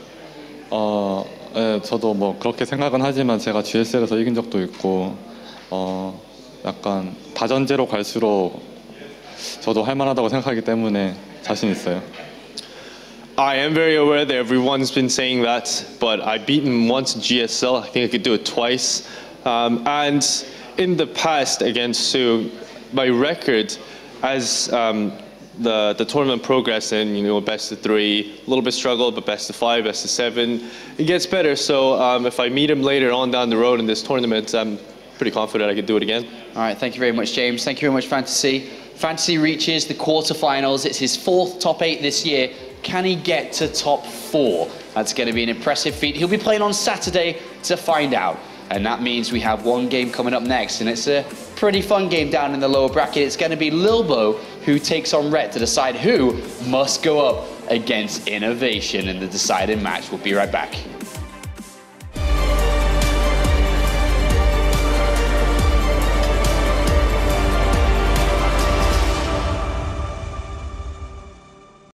네, 저도 뭐 그렇게 생각은 하지만 제가 GSL에서 이긴 적도 있고 약간 다전제로 갈수록 저도 할 만하다고 생각하기 때문에 자신 있어요. I am very aware that everyone's been saying that, but I beat him once in GSL. I think I could do it twice. And in the past against Sue, my record as the tournament progressed and best of 3, a little bit struggled, but best of 5, best of 7, it gets better. So if I meet him later on down the road in this tournament, I'm pretty confident I could do it again. All right, thank you very much, James. Thank you very much, Fantasy. Fantasy reaches the quarterfinals. It's his 4th top 8 this year. Can he get to top 4? That's going to be an impressive feat. He'll be playing on Saturday to find out. And that means we have one game coming up next. And it's a pretty fun game down in the lower bracket. It's going to be Lilbo who takes on Rhett to decide who must go up against Innovation in the deciding match. We'll be right back.